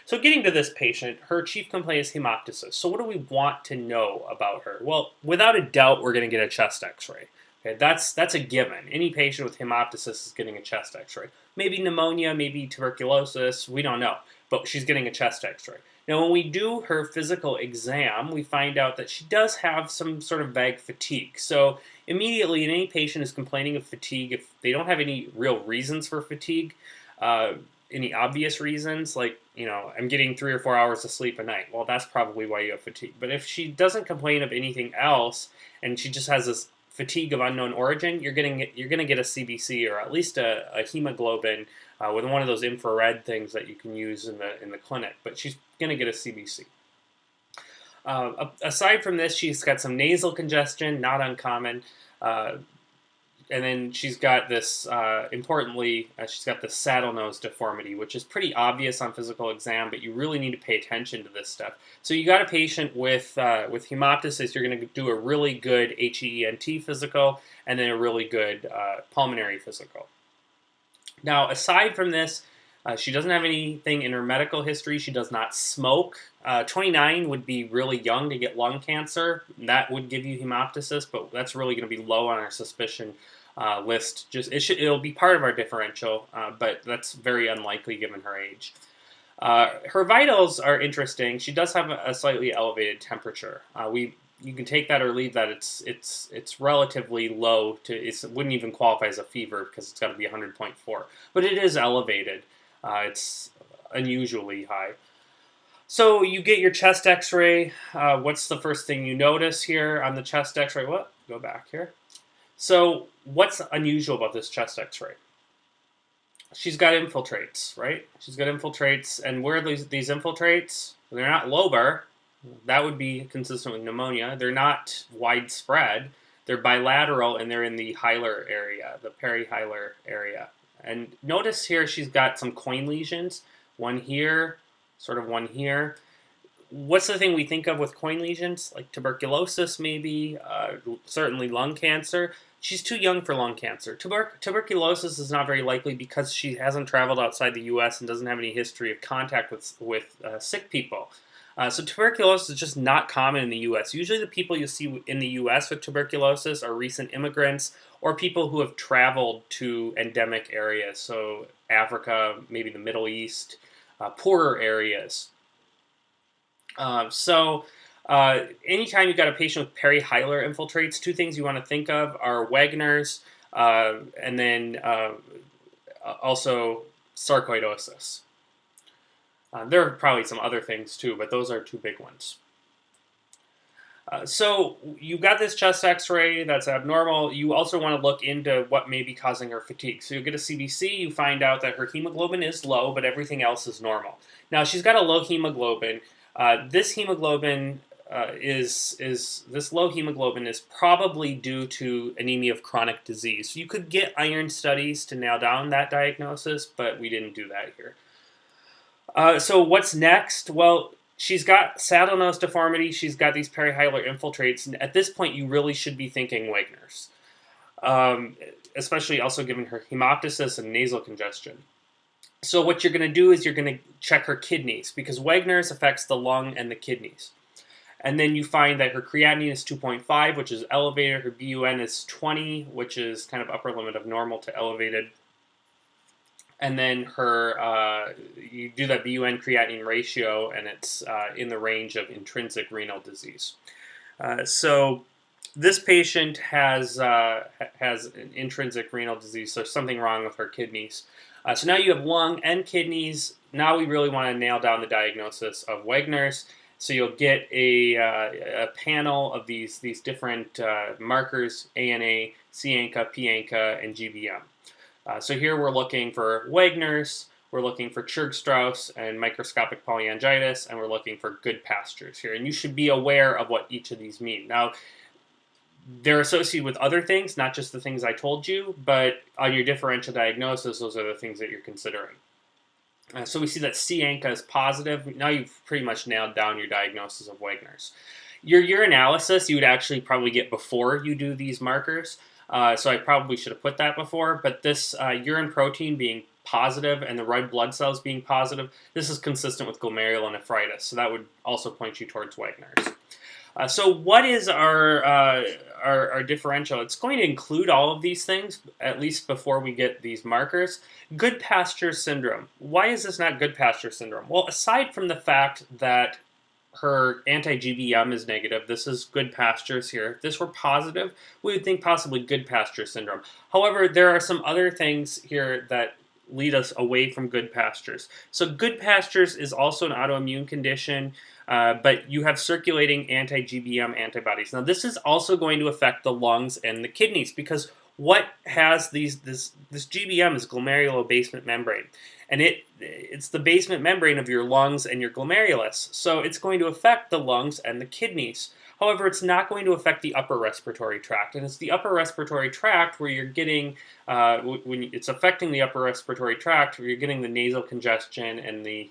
S1: So getting to this patient, her chief complaint is hemoptysis. So what do we want to know about her? Well, without a doubt, we're going to get a chest X-ray. Okay, that's a given. Any patient with hemoptysis is getting a chest X-ray. Maybe pneumonia, maybe tuberculosis, we don't know, but she's getting a chest X-ray. Now, when we do her physical exam, we find out that she does have some sort of vague fatigue. So immediately, in any patient who's complaining of fatigue, if they don't have any real reasons for fatigue, any obvious reasons, like, I'm getting 3 or 4 hours of sleep a night, well, that's probably why you have fatigue. But if she doesn't complain of anything else, and she just has this fatigue of unknown origin, you're going to get a CBC or at least a hemoglobin with one of those infrared things that you can use in the clinic. But she's going to get a CBC. Aside from this, she's got some nasal congestion, not uncommon. And then she's got this, importantly, she's got the saddle nose deformity, which is pretty obvious on physical exam, but you really need to pay attention to this stuff. So you got a patient with hemoptysis, you're going to do a really good HEENT physical, and then a really good pulmonary physical. Now, aside from this, she doesn't have anything in her medical history. She does not smoke. 29 would be really young to get lung cancer. That would give you hemoptysis, but that's really going to be low on our suspicion list. It'll be part of our differential, but that's very unlikely given her age. Her vitals are interesting. She does have a slightly elevated temperature. You can take that or leave that. It's relatively low. It wouldn't even qualify as a fever because it's got to be 100.4. But it is elevated. It's unusually high. So you get your chest X-ray. What's the first thing you notice here on the chest X-ray? What? Go back here. So what's unusual about this chest X-ray? She's got infiltrates, right? She's got infiltrates, and where are these infiltrates? They're not lobar. That would be consistent with pneumonia. They're not widespread. They're bilateral, and they're in the hilar area, the perihilar area. And notice here she's got some coin lesions. One here, sort of one here. What's the thing we think of with coin lesions? Like tuberculosis, maybe, certainly lung cancer. She's too young for lung cancer. Tuberculosis is not very likely because she hasn't traveled outside the U.S. and doesn't have any history of contact with sick people. So tuberculosis is just not common in the U.S. Usually the people you see in the U.S. with tuberculosis are recent immigrants or people who have traveled to endemic areas, so Africa, maybe the Middle East, poorer areas. Anytime you've got a patient with perihilar infiltrates, two things you want to think of are Wegener's and then also sarcoidosis. There are probably some other things too, but those are two big ones. So you got this chest X-ray that's abnormal. You also want to look into what may be causing her fatigue. So you get a CBC, you find out that her hemoglobin is low, but everything else is normal. Now she's got a low hemoglobin. This hemoglobin this low hemoglobin is probably due to anemia of chronic disease. So you could get iron studies to nail down that diagnosis, but we didn't do that here. So what's next? Well, she's got saddle nose deformity. She's got these perihilar infiltrates. And at this point, you really should be thinking Wegener's, especially also given her hemoptysis and nasal congestion. So what you're going to do is you're going to check her kidneys because Wegener's affects the lung and the kidneys. And then you find that her creatinine is 2.5, which is elevated. Her BUN is 20, which is kind of upper limit of normal to elevated. And then you do that BUN creatinine ratio, and it's in the range of intrinsic renal disease. So this patient has an intrinsic renal disease, so there's something wrong with her kidneys. So now you have lung and kidneys. Now we really want to nail down the diagnosis of Wegener's. So you'll get a panel of these different markers: ANA, C-ANCA, P-ANCA, and GBM. So here we're looking for Wegener's, we're looking for Churg-Strauss and microscopic polyangiitis, and we're looking for good pastures here. And you should be aware of what each of these mean. Now, they're associated with other things, not just the things I told you, but on your differential diagnosis, those are the things that you're considering. So we see that C-ANCA is positive. Now you've pretty much nailed down your diagnosis of Wegener's. Your urinalysis you would actually probably get before you do these markers. So I probably should have put that before, but this urine protein being positive and the red blood cells being positive, this is consistent with glomerulonephritis. So that would also point you towards Wegener's. So what is our differential? It's going to include all of these things, at least before we get these markers. Good pasture syndrome. Why is this not good pasture syndrome? Well, aside from the fact that her anti-GBM is negative, this is good pastures here. If this were positive, we would think possibly good pasture syndrome. However, there are some other things here that lead us away from good pastures. So good pastures is also an autoimmune condition, but you have circulating anti-GBM antibodies. Now this is also going to affect the lungs and the kidneys, because what has this GBM is glomerular basement membrane, and it's the basement membrane of your lungs and your glomerulus, so it's going to affect the lungs and the kidneys. However, it's not going to affect the upper respiratory tract, and it's the upper respiratory tract where you're getting, when it's affecting the upper respiratory tract, where you're getting the nasal congestion and the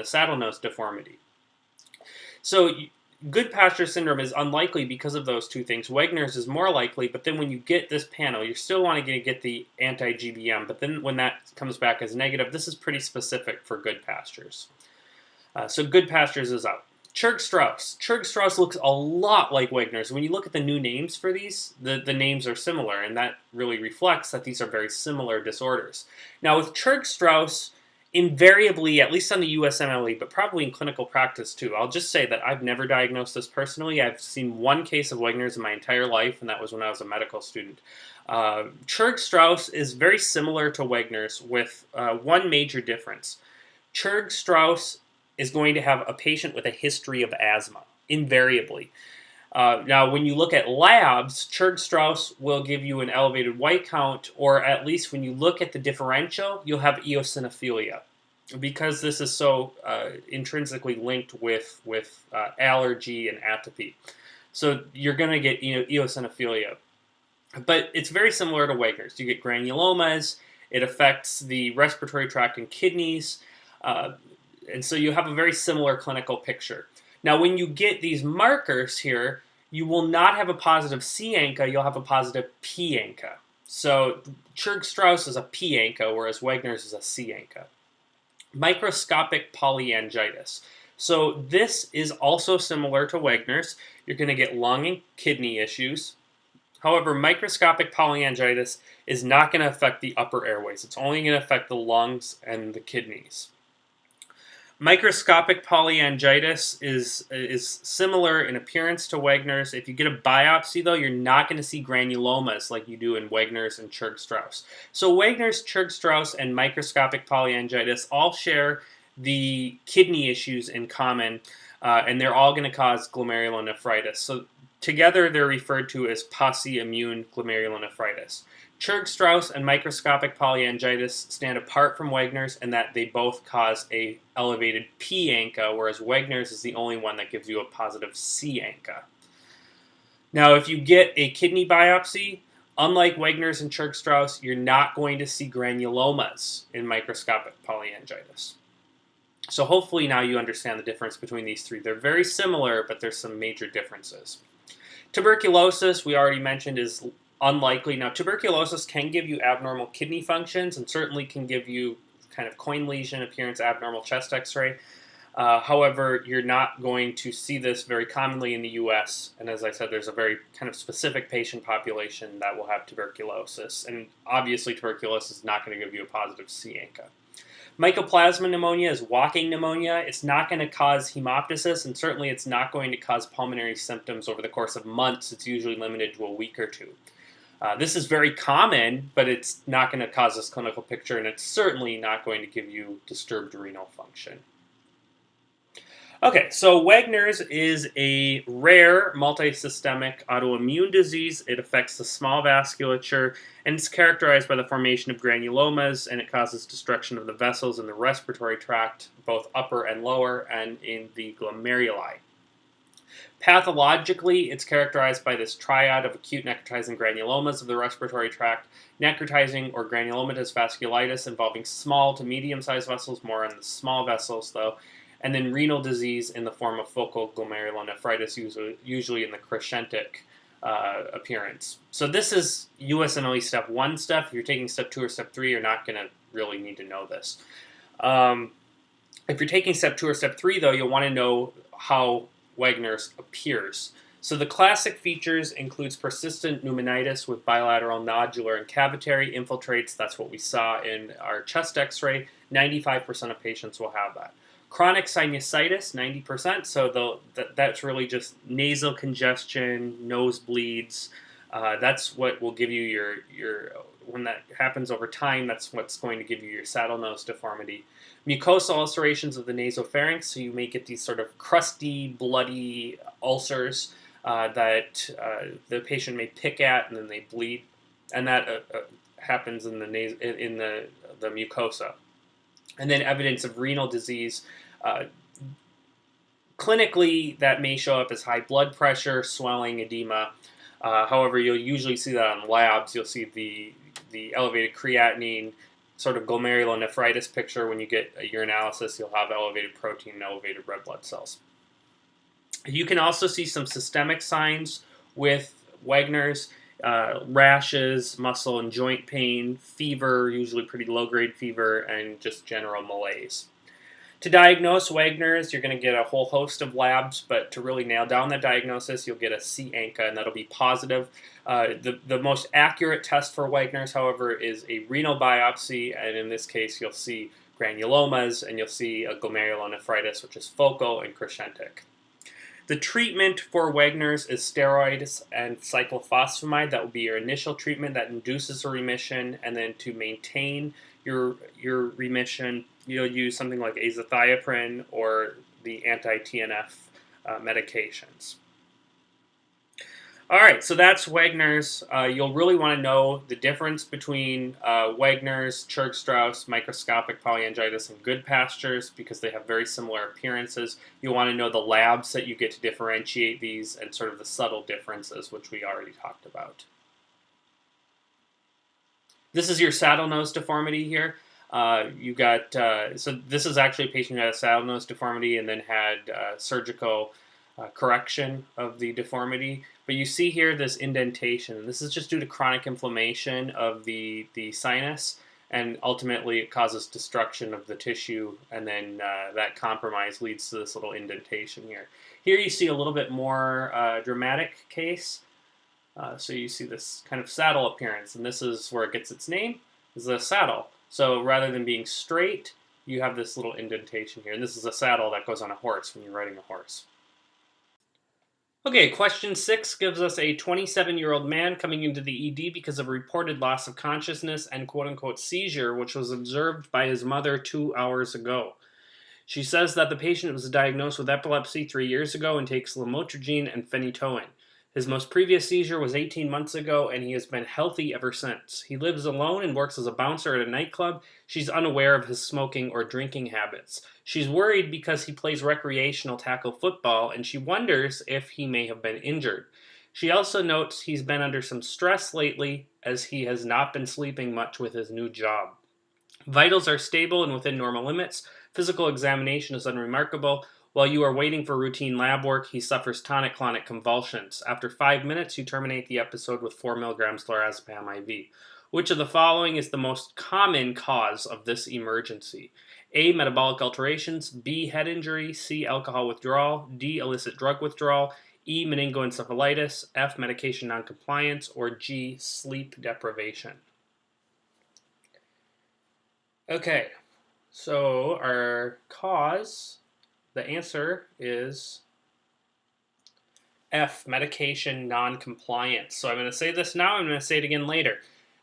S1: saddle nose deformity. So good pasture syndrome is unlikely because of those two things. Wegener's is more likely, but then when you get this panel, you still want to get the anti-GBM, but then when that comes back as negative, this is pretty specific for good pastures. So good pastures is out. Churg-Strauss. Churg-Strauss looks a lot like Wegener's. When you look at the new names for these, the names are similar, and that really reflects that these are very similar disorders. Now with Churg-Strauss, invariably, at least on the USMLE, but probably in clinical practice too, I'll just say that I've never diagnosed this personally. I've seen one case of Wegener's in my entire life, and that was when I was a medical student. Churg-Strauss is very similar to Wegener's with one major difference. Churg-Strauss is going to have a patient with a history of asthma, invariably. Now, when you look at labs, Churg-Strauss will give you an elevated white count, or at least when you look at the differential, you'll have eosinophilia, because this is so intrinsically linked with allergy and atopy. So you're going to get eosinophilia. But it's very similar to Wegener's. You get granulomas, it affects the respiratory tract and kidneys, and so you have a very similar clinical picture. Now, when you get these markers here, you will not have a positive C-ANCA, you'll have a positive P-ANCA. So Churg-Strauss is a P-ANCA, whereas Wegener's is a C-ANCA. Microscopic polyangiitis. So this is also similar to Wegener's. You're going to get lung and kidney issues. However, microscopic polyangiitis is not going to affect the upper airways. It's only going to affect the lungs and the kidneys. Microscopic polyangiitis is similar in appearance to Wegener's. If you get a biopsy, though, you're not going to see granulomas like you do in Wegener's and Churg-Strauss. So Wegener's, Churg-Strauss, and microscopic polyangiitis all share the kidney issues in common, and they're all going to cause glomerulonephritis. So together, they're referred to as posse-immune glomerulonephritis. Churg-Strauss and microscopic polyangiitis stand apart from Wegener's in that they both cause a elevated P-ANCA, whereas Wegener's is the only one that gives you a positive C-ANCA. Now, if you get a kidney biopsy, unlike Wegener's and Churg-Strauss, you're not going to see granulomas in microscopic polyangiitis. So hopefully now you understand the difference between these three. They're very similar, but there's some major differences. Tuberculosis, we already mentioned, is unlikely. Now, tuberculosis can give you abnormal kidney functions and certainly can give you kind of coin lesion appearance, abnormal chest x-ray. However, you're not going to see this very commonly in the U.S. And as I said, there's a very kind of specific patient population that will have tuberculosis. And obviously, tuberculosis is not going to give you a positive C-ANCA. Mycoplasma pneumonia is walking pneumonia. It's not going to cause hemoptysis, and certainly it's not going to cause pulmonary symptoms over the course of months. It's usually limited to a week or two. This is very common, but it's not going to cause this clinical picture, and it's certainly not going to give you disturbed renal function. Okay, so Wegener's is a rare multisystemic autoimmune disease. It affects the small vasculature and it's characterized by the formation of granulomas, and it causes destruction of the vessels in the respiratory tract, both upper and lower, and in the glomeruli. Pathologically, it's characterized by this triad of acute necrotizing granulomas of the respiratory tract, necrotizing or granulomatous vasculitis involving small to medium-sized vessels, more in the small vessels though, and then renal disease in the form of focal glomerulonephritis, usually in the crescentic appearance. So this is USMLE step 1 stuff. If you're taking step 2 or step 3, you're not going to really need to know this. If you're taking step 2 or step 3, though, you'll want to know how Wegener's appears. So the classic features includes persistent pneumonitis with bilateral nodular and cavitary infiltrates. That's what we saw in our chest x-ray. 95% of patients will have that. Chronic sinusitis, 90%. So that's really just nasal congestion, nosebleeds. That's what will give you your when that happens over time, that's what's going to give you your saddle nose deformity. Mucosal ulcerations of the nasopharynx, so you may get these sort of crusty, bloody ulcers that the patient may pick at and then they bleed, and that happens in the mucosa. And then evidence of renal disease. Clinically, that may show up as high blood pressure, swelling, edema. However, you'll usually see that on labs. You'll see the elevated creatinine, sort of glomerulonephritis picture. When you get a urinalysis, you'll have elevated protein and elevated red blood cells. You can also see some systemic signs with Wegener's, rashes, muscle and joint pain, fever, usually pretty low-grade fever, and just general malaise. To diagnose Wegener's, you're going to get a whole host of labs, but to really nail down that diagnosis, you'll get a C-ANCA, and that'll be positive. The most accurate test for Wegener's, however, is a renal biopsy, and in this case, you'll see granulomas, and you'll see a glomerulonephritis, which is focal and crescentic. The treatment for Wegener's is steroids and cyclophosphamide. That will be your initial treatment that induces a remission, and then to maintain your remission, you'll use something like azathioprine or the anti-TNF medications. All right, so that's Wegener's. You'll really want to know the difference between Wegener's, Churg-Strauss, microscopic polyangiitis, and Goodpasture's because they have very similar appearances. You'll want to know the labs that you get to differentiate these and sort of the subtle differences, which we already talked about. This is your saddle nose deformity here. You got, so this is actually a patient who had a saddle nose deformity and then had surgical correction of the deformity. But you see here this indentation, and this is just due to chronic inflammation of the sinus, and ultimately it causes destruction of the tissue, and then that compromise leads to this little indentation here. Here you see a little bit more dramatic case. So you see this kind of saddle appearance, and this is where it gets its name, is a saddle. So rather than being straight, you have this little indentation here, and this is a saddle that goes on a horse when you're riding a horse. Okay, question 6 gives us a 27-year-old man coming into the ED because of reported loss of consciousness and quote-unquote seizure, which was observed by his mother 2 hours ago. She says that the patient was diagnosed with epilepsy 3 years ago and takes lamotrigine and phenytoin. His most previous seizure was 18 months ago, and he has been healthy ever since. He lives alone and works as a bouncer at a nightclub. She's unaware of his smoking or drinking habits. She's worried because he plays recreational tackle football, and she wonders if he may have been injured. She also notes he's been under some stress lately, as he has not been sleeping much with his new job. Vitals are stable and within normal limits. Physical examination is unremarkable. While you are waiting for routine lab work, he suffers tonic-clonic convulsions. After 5 minutes, you terminate the episode with 4 milligrams lorazepam IV. Which of the following is the most common cause of this emergency? A. Metabolic alterations. B. Head injury. C. Alcohol withdrawal. D. Illicit drug withdrawal. E. Meningoencephalitis. F. Medication noncompliance. Or G. Sleep deprivation. Okay, so our cause... the answer is F, medication noncompliance. So I'm going to say this now, I'm going to say it again later.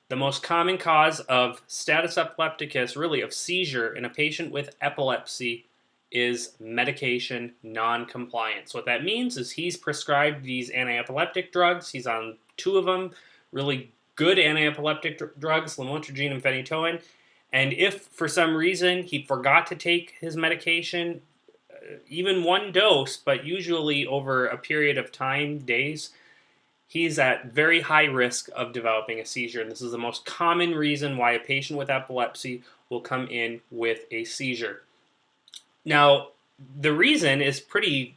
S1: The most common cause of status epilepticus, really of seizure in a patient with epilepsy, is medication non-compliance. What that means is he's prescribed these anti-epileptic drugs. He's on 2 of them, really good anti-epileptic drugs, lamotrigine and phenytoin. And if for some reason he forgot to take his medication, even 1 dose, but usually over a period of time, days, he's at very high risk of developing a seizure. And this is the most common reason why a patient with epilepsy will come in with a seizure. Now, the reason is pretty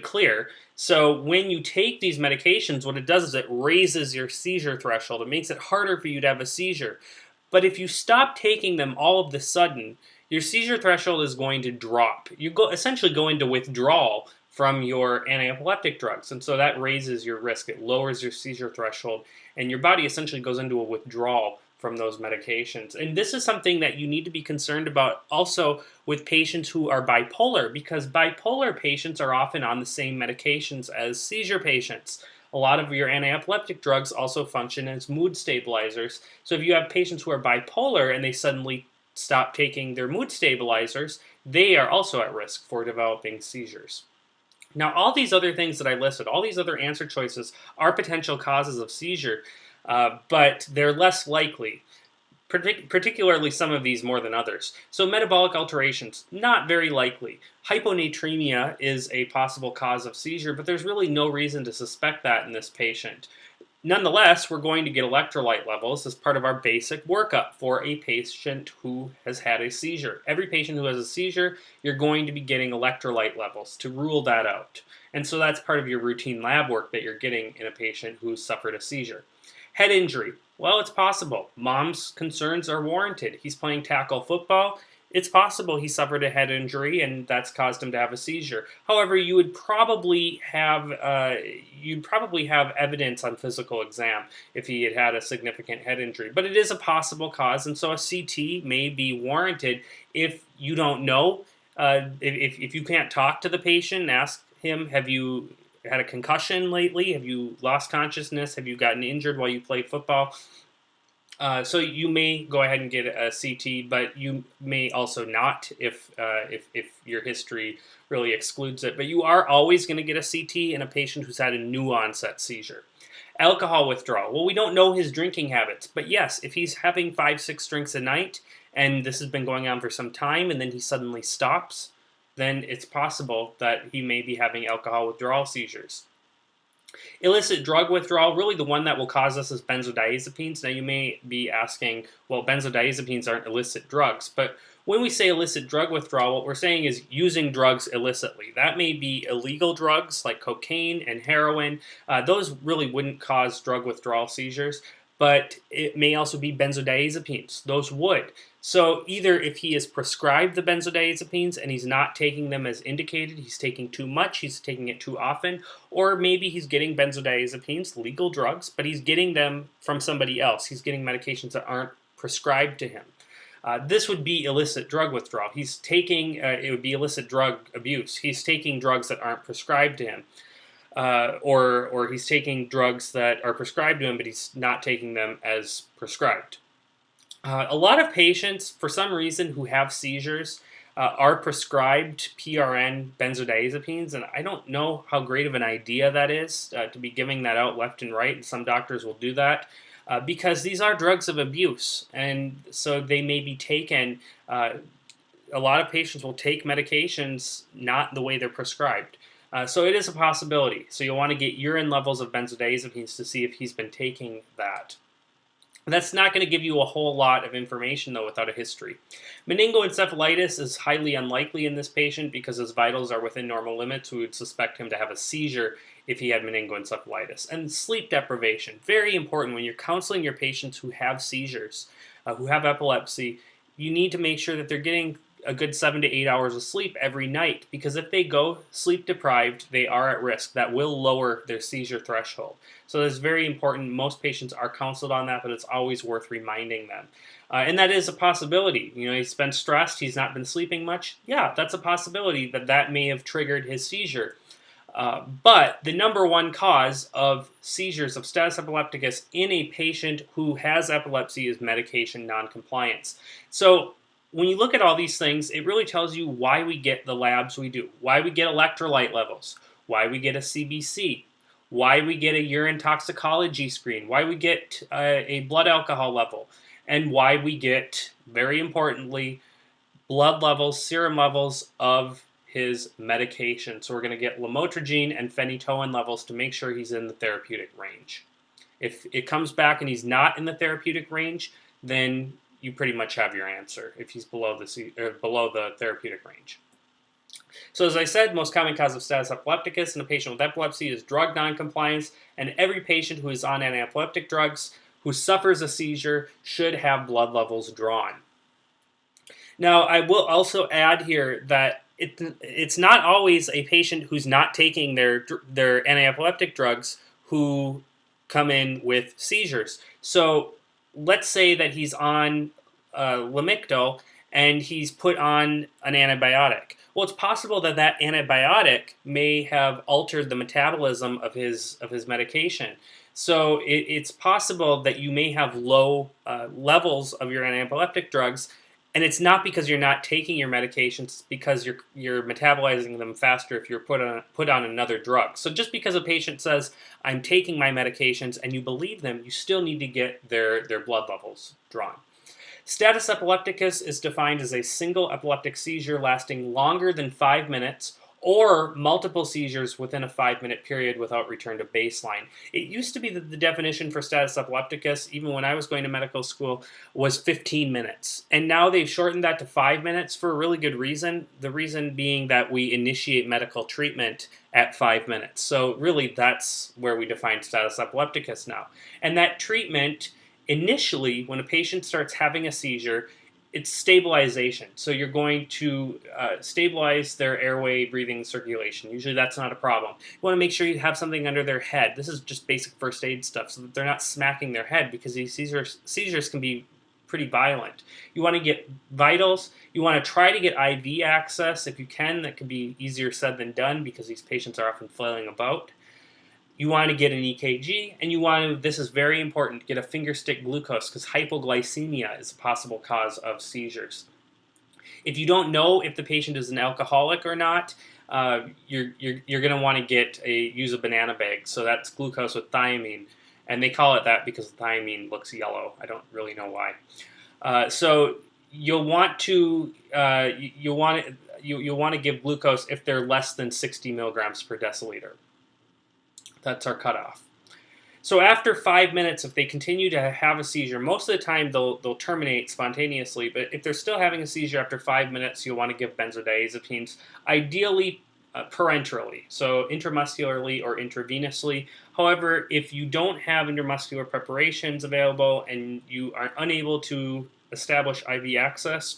S1: clear. So when you take these medications, what it does is it raises your seizure threshold. It makes it harder for you to have a seizure. But if you stop taking them all of the sudden, your seizure threshold is going to drop. You essentially go into withdrawal from your anti-epileptic drugs, and so that raises your risk. It lowers your seizure threshold, and your body essentially goes into a withdrawal from those medications. And this is something that you need to be concerned about also with patients who are bipolar, because bipolar patients are often on the same medications as seizure patients. A lot of your anti-epileptic drugs also function as mood stabilizers. So if you have patients who are bipolar and they suddenly stop taking their mood stabilizers, they are also at risk for developing seizures. Now, all these other things that I listed, all these other answer choices are potential causes of seizure, but they're less likely, particularly some of these more than others. So metabolic alterations, not very likely. Hyponatremia is a possible cause of seizure, but there's really no reason to suspect that in this patient. Nonetheless, we're going to get electrolyte levels as part of our basic workup for a patient who has had a seizure. Every patient who has a seizure, you're going to be getting electrolyte levels to rule that out. And so that's part of your routine lab work that you're getting in a patient who's suffered a seizure. Head injury. Well, it's possible. Mom's concerns are warranted. He's playing tackle football. It's possible he suffered a head injury and that's caused him to have a seizure. However, you would probably have evidence on physical exam if he had had a significant head injury. But it is a possible cause, and so a CT may be warranted if you don't know. If you can't talk to the patient and ask him, have you had a concussion lately? Have you lost consciousness? Have you gotten injured while you play football? So you may go ahead and get a CT, but you may also not if your history really excludes it. But you are always going to get a CT in a patient who's had a new onset seizure. Alcohol withdrawal. Well, we don't know his drinking habits, but yes, if he's having 5-6 drinks a night and this has been going on for some time and then he suddenly stops, then it's possible that he may be having alcohol withdrawal seizures. Illicit drug withdrawal, really the one that will cause us is benzodiazepines. Now you may be asking, well, benzodiazepines aren't illicit drugs, but when we say illicit drug withdrawal, what we're saying is using drugs illicitly. That may be illegal drugs like cocaine and heroin. Those really wouldn't cause drug withdrawal seizures, but it may also be benzodiazepines. Those would. So either if he is prescribed the benzodiazepines and he's not taking them as indicated, he's taking too much, he's taking it too often, or maybe he's getting benzodiazepines, legal drugs, but he's getting them from somebody else. He's getting medications that aren't prescribed to him. This would be illicit drug withdrawal. He's taking, it would be illicit drug abuse. He's taking drugs that aren't prescribed to him. Or he's taking drugs that are prescribed to him, but he's not taking them as prescribed. A lot of patients, for some reason, who have seizures are prescribed PRN benzodiazepines, and I don't know how great of an idea that is to be giving that out left and right, and some doctors will do that because these are drugs of abuse, and so they may be taken. A lot of patients will take medications not the way they're prescribed. So it is a possibility. So you'll want to get urine levels of benzodiazepines to see if he's been taking that. That's not going to give you a whole lot of information, though, without a history. Meningoencephalitis is highly unlikely in this patient because his vitals are within normal limits. We would suspect him to have a seizure if he had meningoencephalitis. And sleep deprivation, very important when you're counseling your patients who have seizures, who have epilepsy. You need to make sure that they're getting a good 7 to 8 hours of sleep every night, because if they go sleep deprived, they are at risk. That will lower their seizure threshold. So that's very important. Most patients are counseled on that, but it's always worth reminding them. And that is a possibility. You know, he's been stressed, he's not been sleeping much. Yeah, that's a possibility that may have triggered his seizure. But the number one cause of seizures of status epilepticus in a patient who has epilepsy is medication noncompliance. So when you look at all these things, it really tells you why we get the labs we do, why we get electrolyte levels, why we get a CBC, why we get a urine toxicology screen, why we get a blood alcohol level, and why we get, very importantly, blood levels, serum levels of his medication. So we're going to get lamotrigine and phenytoin levels to make sure he's in the therapeutic range. If it comes back and he's not in the therapeutic range, then you pretty much have your answer if he's below the therapeutic range. So as I said, most common cause of status epilepticus in a patient with epilepsy is drug noncompliance, and every patient who is on antiepileptic drugs who suffers a seizure should have blood levels drawn. Now, I will also add here that it's not always a patient who's not taking their antiepileptic drugs who come in with seizures. So let's say that he's on Lamictal and he's put on an antibiotic. Well, it's possible that that antibiotic may have altered the metabolism of his medication. So it's possible that you may have low levels of your antiepileptic drugs, and it's not because you're not taking your medications, it's because you're metabolizing them faster if you're put on another drug. So just because a patient says, I'm taking my medications, and you believe them, you still need to get their blood levels drawn. Status epilepticus is defined as a single epileptic seizure lasting longer than 5 minutes, or multiple seizures within a 5-minute period without return to baseline. It used to be that the definition for status epilepticus, even when I was going to medical school, was 15 minutes. And now they've shortened that to 5 minutes for a really good reason. The reason being that we initiate medical treatment at 5 minutes. So really that's where we define status epilepticus now. And that treatment, initially, when a patient starts having a seizure, it's stabilization. So you're going to stabilize their airway, breathing, circulation. Usually that's not a problem. You want to make sure you have something under their head. This is just basic first aid stuff so that they're not smacking their head, because these seizures can be pretty violent. You want to get vitals. You want to try to get IV access if you can. That can be easier said than done because these patients are often flailing about. You want to get an EKG, and you want to, this is very important, get a finger stick glucose, because hypoglycemia is a possible cause of seizures. If you don't know if the patient is an alcoholic or not, you're going to want to use a banana bag. So that's glucose with thiamine, and they call it that because the thiamine looks yellow. I don't really know why. So you'll want to give glucose if they're less than 60 milligrams per deciliter. That's our cutoff. So after 5 minutes, if they continue to have a seizure, most of the time they'll terminate spontaneously. But if they're still having a seizure after 5 minutes, you'll want to give benzodiazepines, ideally parenterally, so intramuscularly or intravenously. However, if you don't have intramuscular preparations available and you are unable to establish IV access,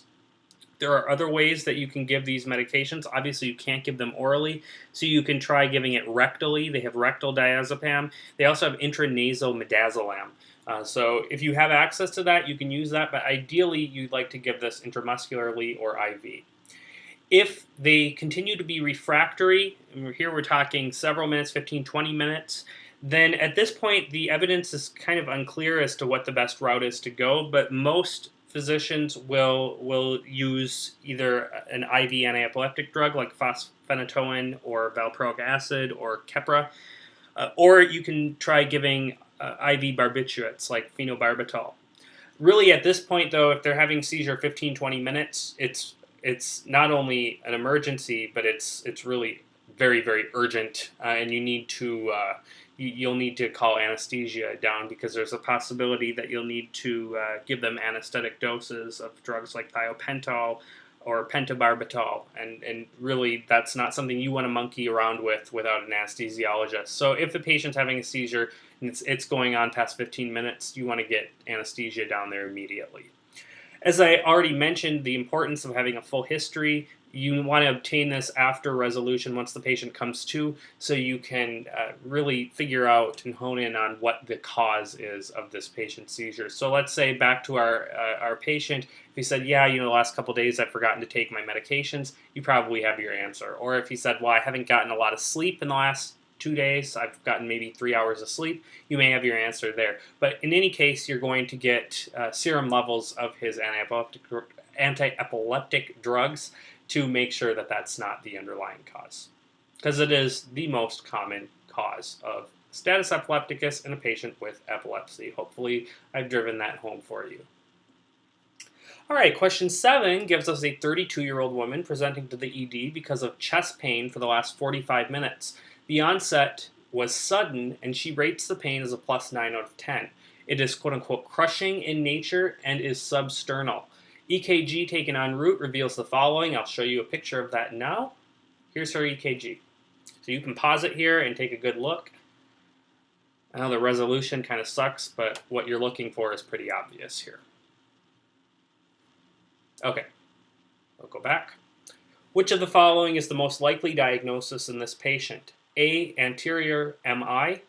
S1: there are other ways that you can give these medications. Obviously, you can't give them orally, so you can try giving it rectally. They have rectal diazepam. They also have intranasal midazolam. So if you have access to that, you can use that, but ideally, you'd like to give this intramuscularly or IV. If they continue to be refractory, and here we're talking several minutes, 15, 20 minutes, then at this point, the evidence is kind of unclear as to what the best route is to go, but most physicians will use either an IV antiepileptic drug like phenytoin or valproic acid or Keppra, or you can try giving IV barbiturates like phenobarbital. Really, at this point, though, if they're having seizure 15, 20 minutes, it's not only an emergency, but it's really very, very urgent, and you need to you'll need to call anesthesia down, because there's a possibility that you'll need to give them anesthetic doses of drugs like thiopental or pentobarbital, and really that's not something you want to monkey around with without an anesthesiologist. So if the patient's having a seizure and it's going on past 15 minutes, you want to get anesthesia down there immediately. As I already mentioned, the importance of having a full history. You want to obtain this after resolution once the patient comes to, so you can really figure out and hone in on what the cause is of this patient's seizure. So let's say back to our patient, if he said, yeah, the last couple of days I've forgotten to take my medications, you probably have your answer. Or if he said, well, I haven't gotten a lot of sleep in the last 2 days, I've gotten maybe 3 hours of sleep, you may have your anti-epileptic drugs to make sure that that's not the underlying cause, because it is the most common cause of status epilepticus in a patient with epilepsy. Hopefully, I've driven that home for you. All right, question 7 gives us a 32-year-old woman presenting to the ED because of chest pain for the last 45 minutes. The onset was sudden, and she rates the pain as a +9 out of 10. It is quote-unquote crushing in nature and is substernal. EKG taken en route reveals the following. I'll show you a picture of that now. Here's her EKG. So you can pause it here and take a good look. I know the resolution kind of sucks, but what you're looking for is pretty obvious here. Okay, we'll go back. Which of the following is the most likely diagnosis in this patient? A, anterior MI,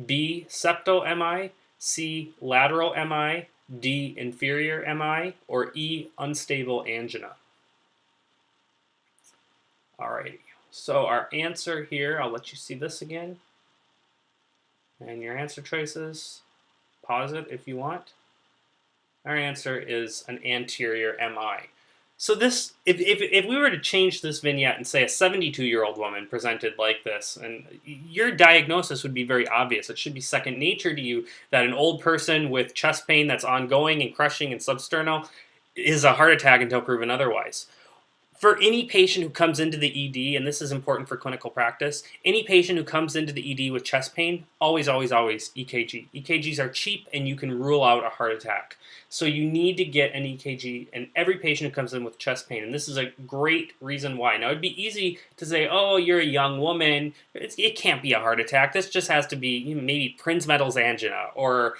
S1: B, septal MI, C, lateral MI, D, inferior MI, or E, unstable angina? Alrighty, so our answer here, I'll let you see this again. And your answer choices, pause it if you want. Our answer is an anterior MI. So this, if we were to change this vignette and say a 72-year-old woman presented like this, and your diagnosis would be very obvious. It should be second nature to you that an old person with chest pain that's ongoing and crushing and substernal is a heart attack until proven otherwise. For any patient who comes into the ED, and this is important for clinical practice, any patient who comes into the ED with chest pain, always, always, always EKG. EKGs are cheap and you can rule out a heart attack. So you need to get an EKG in every patient who comes in with chest pain. And this is a great reason why. Now, it'd be easy to say, oh, you're a young woman. It can't be a heart attack. This just has to be maybe Prinzmetal's angina or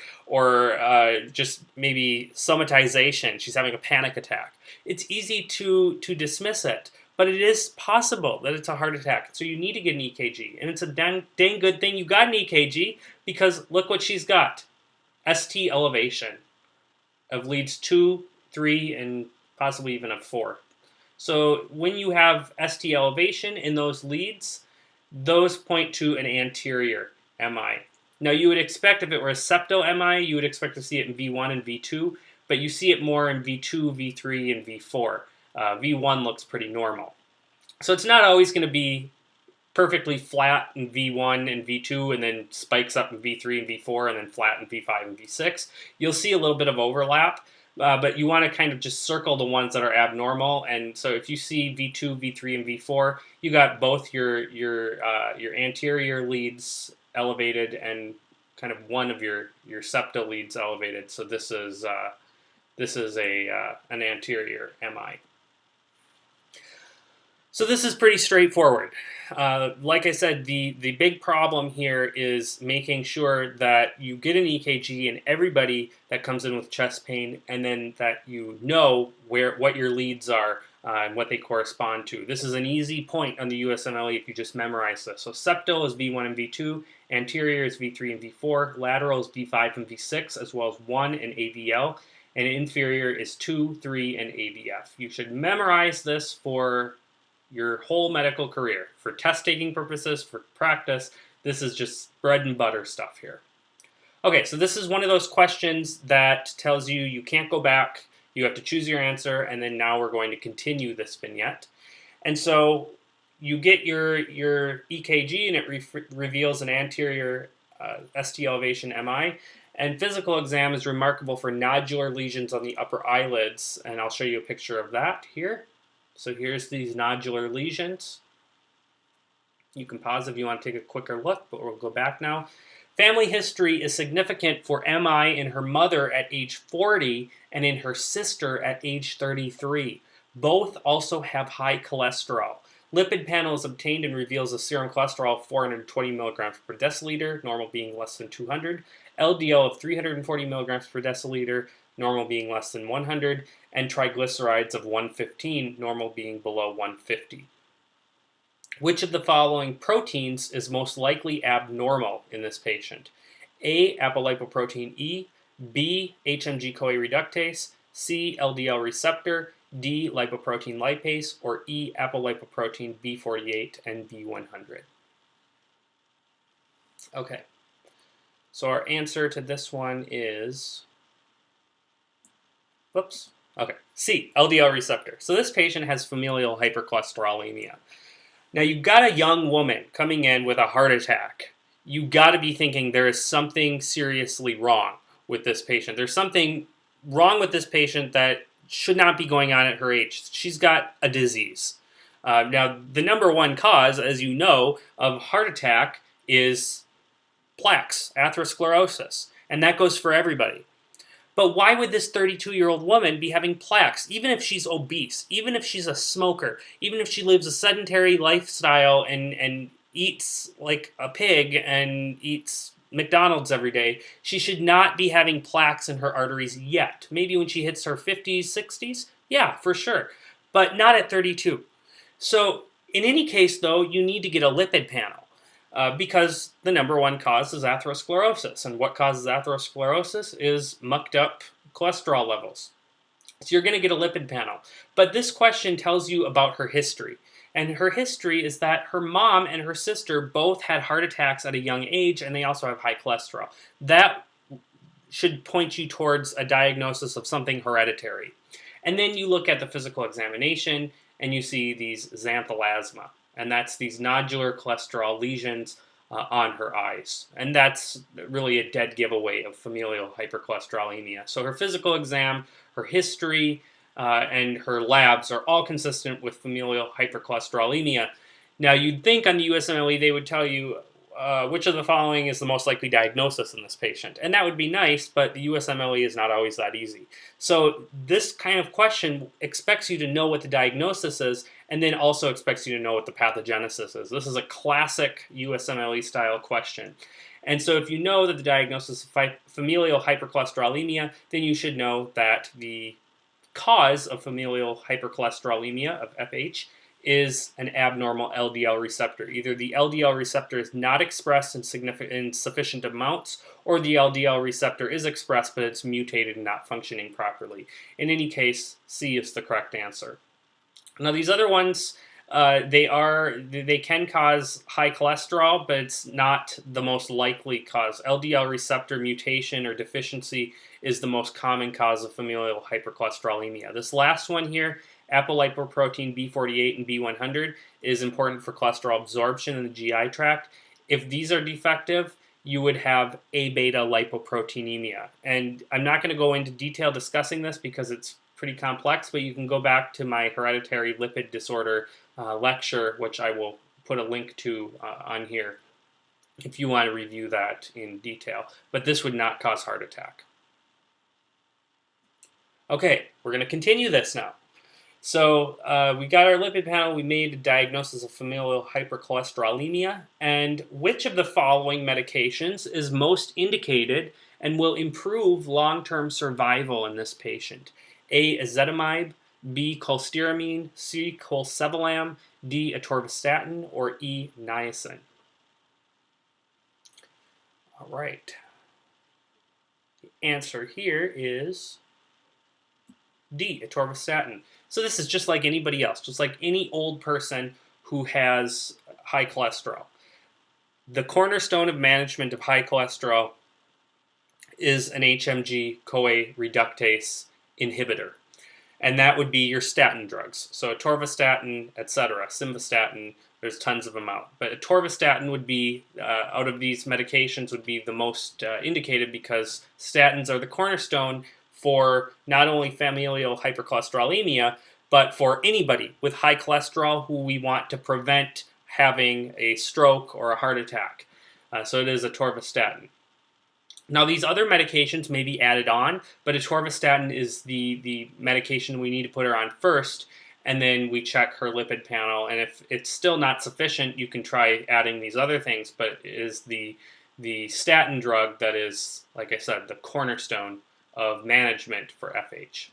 S1: just maybe somatization. She's having a panic attack. It's easy to dismiss it, but it is possible that it's a heart attack. So you need to get an EKG. And it's a dang good thing you got an EKG, because look what she's got. ST elevation of leads 2, 3, and possibly even of 4. So when you have ST elevation in those leads, those point to an anterior MI. Now you would expect if it were a septal MI, you would expect to see it in V1 and V2, but you see it more in V2, V3, and V4. V1 looks pretty normal. So it's not always going to be perfectly flat in V1 and V2 and then spikes up in V3 and V4 and then flat in V5 and V6. You'll see a little bit of overlap, but you want to kind of just circle the ones that are abnormal. And so if you see V2, V3, and V4, you got both your anterior leads elevated and kind of one of your septal leads elevated. So this is an anterior MI. So this is pretty straightforward. Like I said, the big problem here is making sure that you get an EKG in everybody that comes in with chest pain, and then that you know what your leads are and what they correspond to. This is an easy point on the USMLE if you just memorize this. So septal is V1 and V2, anterior is V3 and V4, lateral is V5 and V6, as well as 1 and AVL, and inferior is 2, 3, and AVF. You should memorize this for your whole medical career. For test-taking purposes, for practice, this is just bread and butter stuff here. Okay, so this is one of those questions that tells you you can't go back, you have to choose your answer, and then now we're going to continue this vignette. And so you get your EKG and it reveals an anterior ST elevation MI, and physical exam is remarkable for nodular lesions on the upper eyelids, and I'll show you a picture of that here. So here's these nodular lesions. You can pause if you want to take a quicker look, but we'll go back now. Family history is significant for MI in her mother at age 40 and in her sister at age 33. Both also have high cholesterol. Lipid panel is obtained and reveals a serum cholesterol of 420 milligrams per deciliter, normal being less than 200. LDL of 340 milligrams per deciliter, normal being less than 100, and triglycerides of 115, normal being below 150. Which of the following proteins is most likely abnormal in this patient? A, apolipoprotein E, B, HMG-CoA reductase, C, LDL receptor, D, lipoprotein lipase, or E, apolipoprotein B48 and B100. Okay, so our answer to this one is, whoops, Okay, C, LDL receptor. So this patient has familial hypercholesterolemia. Now you've got a young woman coming in with a heart attack. You got to be thinking there is something seriously wrong with this patient. There's something wrong with this patient that should not be going on at her age. She's got a disease. Now, the number one cause, as you know, of heart attack is plaques, atherosclerosis, and that goes for everybody. But why would this 32-year-old woman be having plaques, even if she's obese, even if she's a smoker, even if she lives a sedentary lifestyle and eats like a pig and eats McDonald's every day? She should not be having plaques in her arteries yet. Maybe when she hits her 50s, 60s, yeah, for sure, but not at 32. So in any case, though, you need to get a lipid panel. Because the number one cause is atherosclerosis. And what causes atherosclerosis is mucked up cholesterol levels. So you're going to get a lipid panel. But this question tells you about her history. And her history is that her mom and her sister both had heart attacks at a young age, and they also have high cholesterol. That should point you towards a diagnosis of something hereditary. And then you look at the physical examination, and you see these xanthelasma. And that's these nodular cholesterol lesions on her eyes. And that's really a dead giveaway of familial hypercholesterolemia. So her physical exam, her history, and her labs are all consistent with familial hypercholesterolemia. Now, you'd think on the USMLE they would tell you which of the following is the most likely diagnosis in this patient. And that would be nice, but the USMLE is not always that easy. So this kind of question expects you to know what the diagnosis is, and then also expects you to know what the pathogenesis is. This is a classic USMLE style question. And so if you know that the diagnosis is familial hypercholesterolemia, then you should know that the cause of familial hypercholesterolemia, of FH, is an abnormal LDL receptor. Either the LDL receptor is not expressed in sufficient amounts, or the LDL receptor is expressed but it's mutated and not functioning properly. In any case, C is the correct answer. Now these other ones, they can cause high cholesterol, but it's not the most likely cause. LDL receptor mutation or deficiency is the most common cause of familial hypercholesterolemia. This last one here, apolipoprotein B48 and B100, is important for cholesterol absorption in the GI tract. If these are defective, you would have A-beta lipoproteinemia. And I'm not going to go into detail discussing this because it's pretty complex, but you can go back to my hereditary lipid disorder lecture, which I will put a link to on here if you want to review that in detail. But this would not cause heart attack. Okay, we're going to continue this now. So we got our lipid panel, we made a diagnosis of familial hypercholesterolemia, and which of the following medications is most indicated and will improve long-term survival in this patient? A, ezetimibe, B, cholestyramine, C, colsevelam, D, atorvastatin, or E, niacin? All right. The answer here is D, atorvastatin. So this is just like anybody else, just like any old person who has high cholesterol. The cornerstone of management of high cholesterol is an HMG-CoA reductase inhibitor. And that would be your statin drugs. So atorvastatin, etc., simvastatin, there's tons of them out. But atorvastatin would be, out of these medications, would be the most indicated because statins are the cornerstone for not only familial hypercholesterolemia, but for anybody with high cholesterol who we want to prevent having a stroke or a heart attack. So it is atorvastatin. Now these other medications may be added on, but atorvastatin is the medication we need to put her on first, and then we check her lipid panel, and if it's still not sufficient, you can try adding these other things, but it is the statin drug that is, like I said, the cornerstone of management for FH.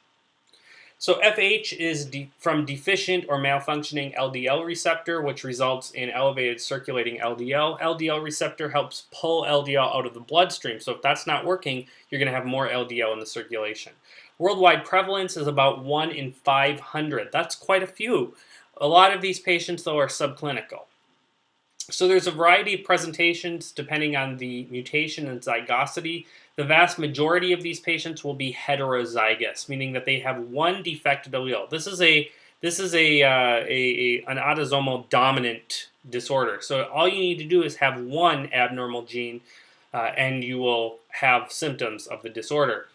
S1: So FH is from deficient or malfunctioning LDL receptor, which results in elevated circulating LDL. LDL receptor helps pull LDL out of the bloodstream. So if that's not working, you're going to have more LDL in the circulation. Worldwide prevalence is about 1 in 500. That's quite a few. A lot of these patients, though, are subclinical. So there's a variety of presentations depending on the mutation and zygosity The vast majority of these patients will be heterozygous, meaning that they have one defective allele. This is an autosomal dominant disorder. So all you need to do is have one abnormal gene, and you will have symptoms of the disorder.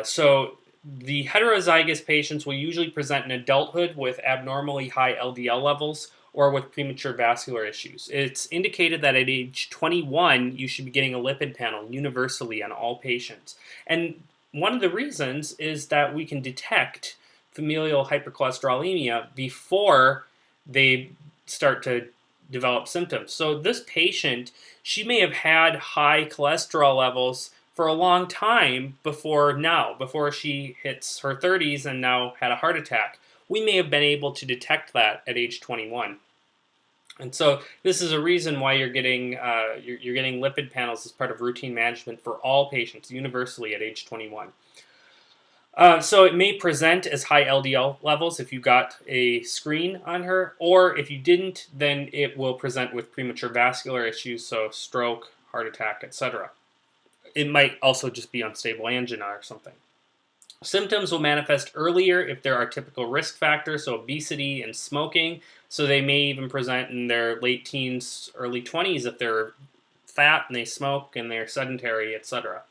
S1: So the heterozygous patients will usually present in adulthood with abnormally high LDL levels or with premature vascular issues. It's indicated that at age 21, you should be getting a lipid panel universally on all patients. And one of the reasons is that we can detect familial hypercholesterolemia before they start to develop symptoms. So this patient, she may have had high cholesterol levels for a long time before she hits her 30s and now had a heart attack. We may have been able to detect that at age 21. And so this is a reason why you're getting lipid panels as part of routine management for all patients universally at age 21. So it may present as high LDL levels if you got a screen on her, or if you didn't, then it will present with premature vascular issues, so stroke, heart attack, etc. It might also just be unstable angina or something. Symptoms will manifest earlier if there are typical risk factors, so obesity and smoking. So they may even present in their late teens, early 20s if they're fat and they smoke and they're sedentary, etc.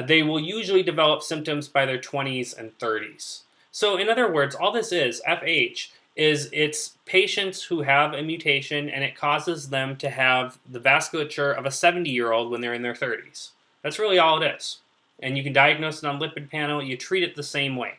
S1: They will usually develop symptoms by their 20s and 30s. So in other words, all this is, FH, it's patients who have a mutation and it causes them to have the vasculature of a 70-year-old when they're in their 30s. That's really all it is. And you can diagnose it on lipid panel. You treat it the same way.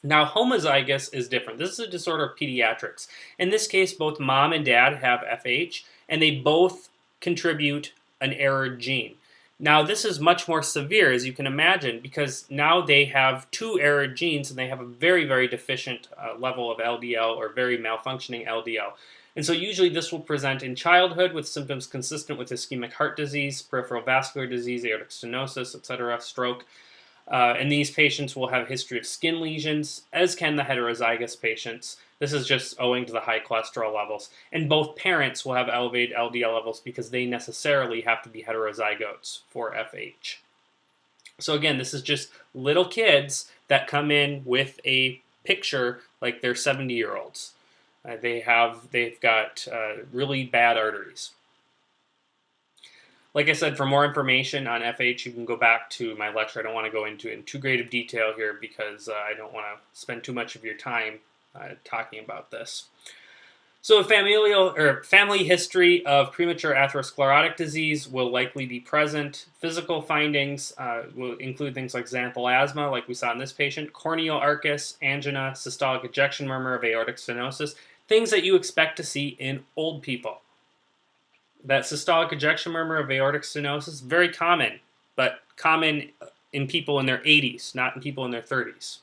S1: Now, homozygous is different. This is a disorder of pediatrics. In this case, both mom and dad have FH, and they both contribute an errored gene. Now, this is much more severe, as you can imagine, because now they have two errored genes, and they have a very, very deficient level of LDL or very malfunctioning LDL. And so usually this will present in childhood with symptoms consistent with ischemic heart disease, peripheral vascular disease, aortic stenosis, etc., stroke. And these patients will have a history of skin lesions, as can the heterozygous patients. This is just owing to the high cholesterol levels. And both parents will have elevated LDL levels because they necessarily have to be heterozygotes for FH. So again, this is just little kids that come in with a picture like they're 70-year-olds. They've got really bad arteries. Like I said, for more information on FH, you can go back to my lecture. I don't want to go into it in too great of detail here because I don't want to spend too much of your time talking about this. So a family history of premature atherosclerotic disease will likely be present. Physical findings will include things like xanthal asthma, like we saw in this patient, corneal arcus, angina, systolic ejection murmur of aortic stenosis, things that you expect to see in old people. That systolic ejection murmur of aortic stenosis, very common, but common in people in their 80s, not in people in their 30s.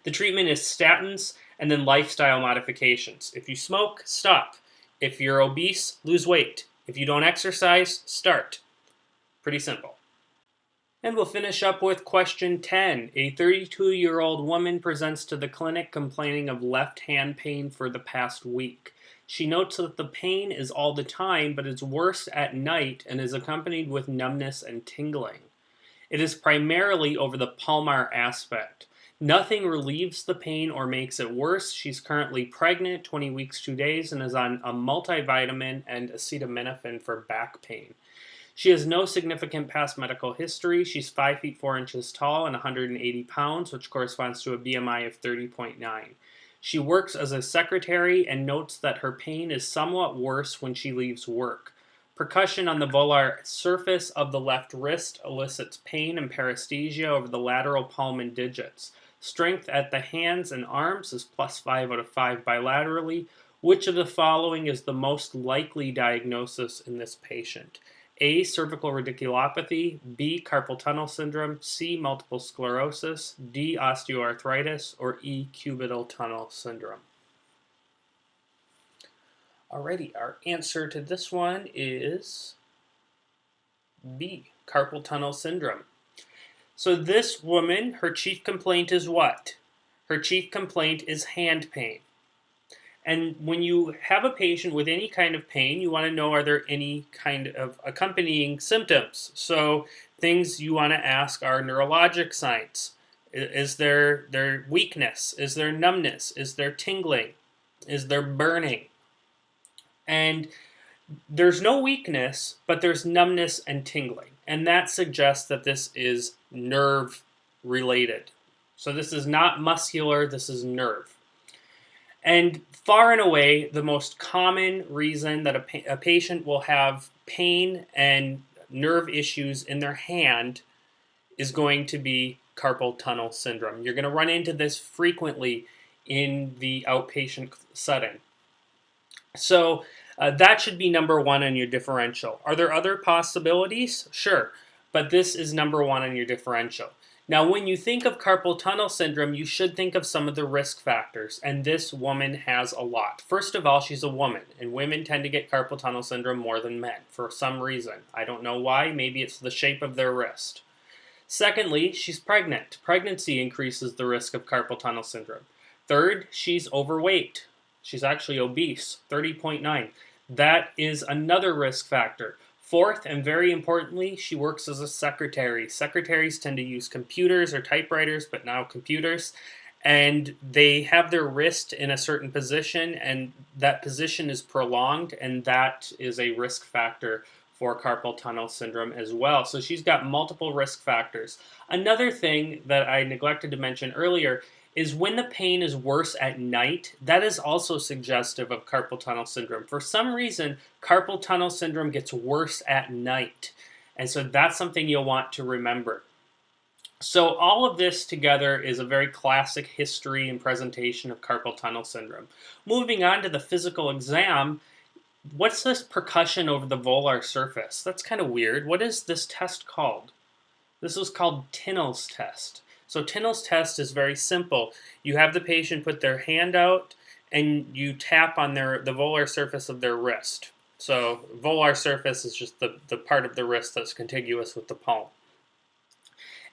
S1: The treatment is statins and then lifestyle modifications. If you smoke, stop. If you're obese, lose weight. If you don't exercise, start. Pretty simple. And we'll finish up with question 10. A 32-year-old woman presents to the clinic complaining of left hand pain for the past week. She notes that the pain is all the time, but is worse at night and is accompanied with numbness and tingling. It is primarily over the palmar aspect. Nothing relieves the pain or makes it worse. She's currently pregnant, 20 weeks, 2 days, and is on a multivitamin and acetaminophen for back pain. She has no significant past medical history. She's 5 feet 4 inches tall and 180 pounds, which corresponds to a BMI of 30.9. She works as a secretary and notes that her pain is somewhat worse when she leaves work. Percussion on the volar surface of the left wrist elicits pain and paresthesia over the lateral palm and digits. Strength at the hands and arms is +5 out of 5 bilaterally. Which of the following is the most likely diagnosis in this patient? A. Cervical radiculopathy, B. Carpal tunnel syndrome, C. Multiple sclerosis, D. Osteoarthritis, or E. Cubital tunnel syndrome. Alrighty, our answer to this one is B. Carpal tunnel syndrome. So this woman, her chief complaint is what? Her chief complaint is hand pain. And when you have a patient with any kind of pain, you want to know, are there any kind of accompanying symptoms? So things you want to ask are neurologic signs. Is there weakness? Is there numbness? Is there tingling? Is there burning? And there's no weakness, but there's numbness and tingling. And that suggests that this is nerve related. So this is not muscular, this is nerve. And far and away, the most common reason that a patient will have pain and nerve issues in their hand is going to be carpal tunnel syndrome. You're going to run into this frequently in the outpatient setting. So that should be number one on your differential. Are there other possibilities? Sure, but this is number one on your differential. Now, when you think of carpal tunnel syndrome, you should think of some of the risk factors, and this woman has a lot. First of all, she's a woman, and women tend to get carpal tunnel syndrome more than men for some reason. I don't know why. Maybe it's the shape of their wrist. Secondly, she's pregnant. Pregnancy increases the risk of carpal tunnel syndrome. Third, she's overweight. She's actually obese, 30.9. That is another risk factor. Fourth, and very importantly, she works as a secretary. Secretaries tend to use computers or typewriters, but now computers. And they have their wrist in a certain position, and that position is prolonged, and that is a risk factor for carpal tunnel syndrome as well. So she's got multiple risk factors. Another thing that I neglected to mention earlier is when the pain is worse at night, that is also suggestive of carpal tunnel syndrome. For some reason, carpal tunnel syndrome gets worse at night. And so that's something you'll want to remember. So all of this together is a very classic history and presentation of carpal tunnel syndrome. Moving on to the physical exam, what's this percussion over the volar surface? That's kind of weird. What is this test called? This is called Tinel's test. So Tinel's test is very simple. You have the patient put their hand out and you tap on the volar surface of their wrist. So volar surface is just the part of the wrist that's contiguous with the palm.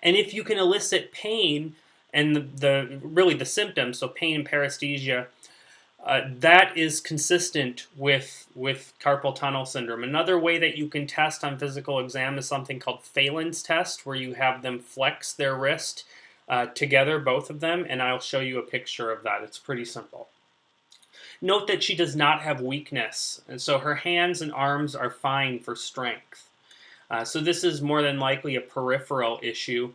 S1: And if you can elicit pain and really the symptoms, so pain and paresthesia, that is consistent with carpal tunnel syndrome. Another way that you can test on physical exam is something called Phelan's test, where you have them flex their wrist together, both of them, and I'll show you a picture of that. It's pretty simple. Note that she does not have weakness, and so her hands and arms are fine for strength. So this is more than likely a peripheral issue.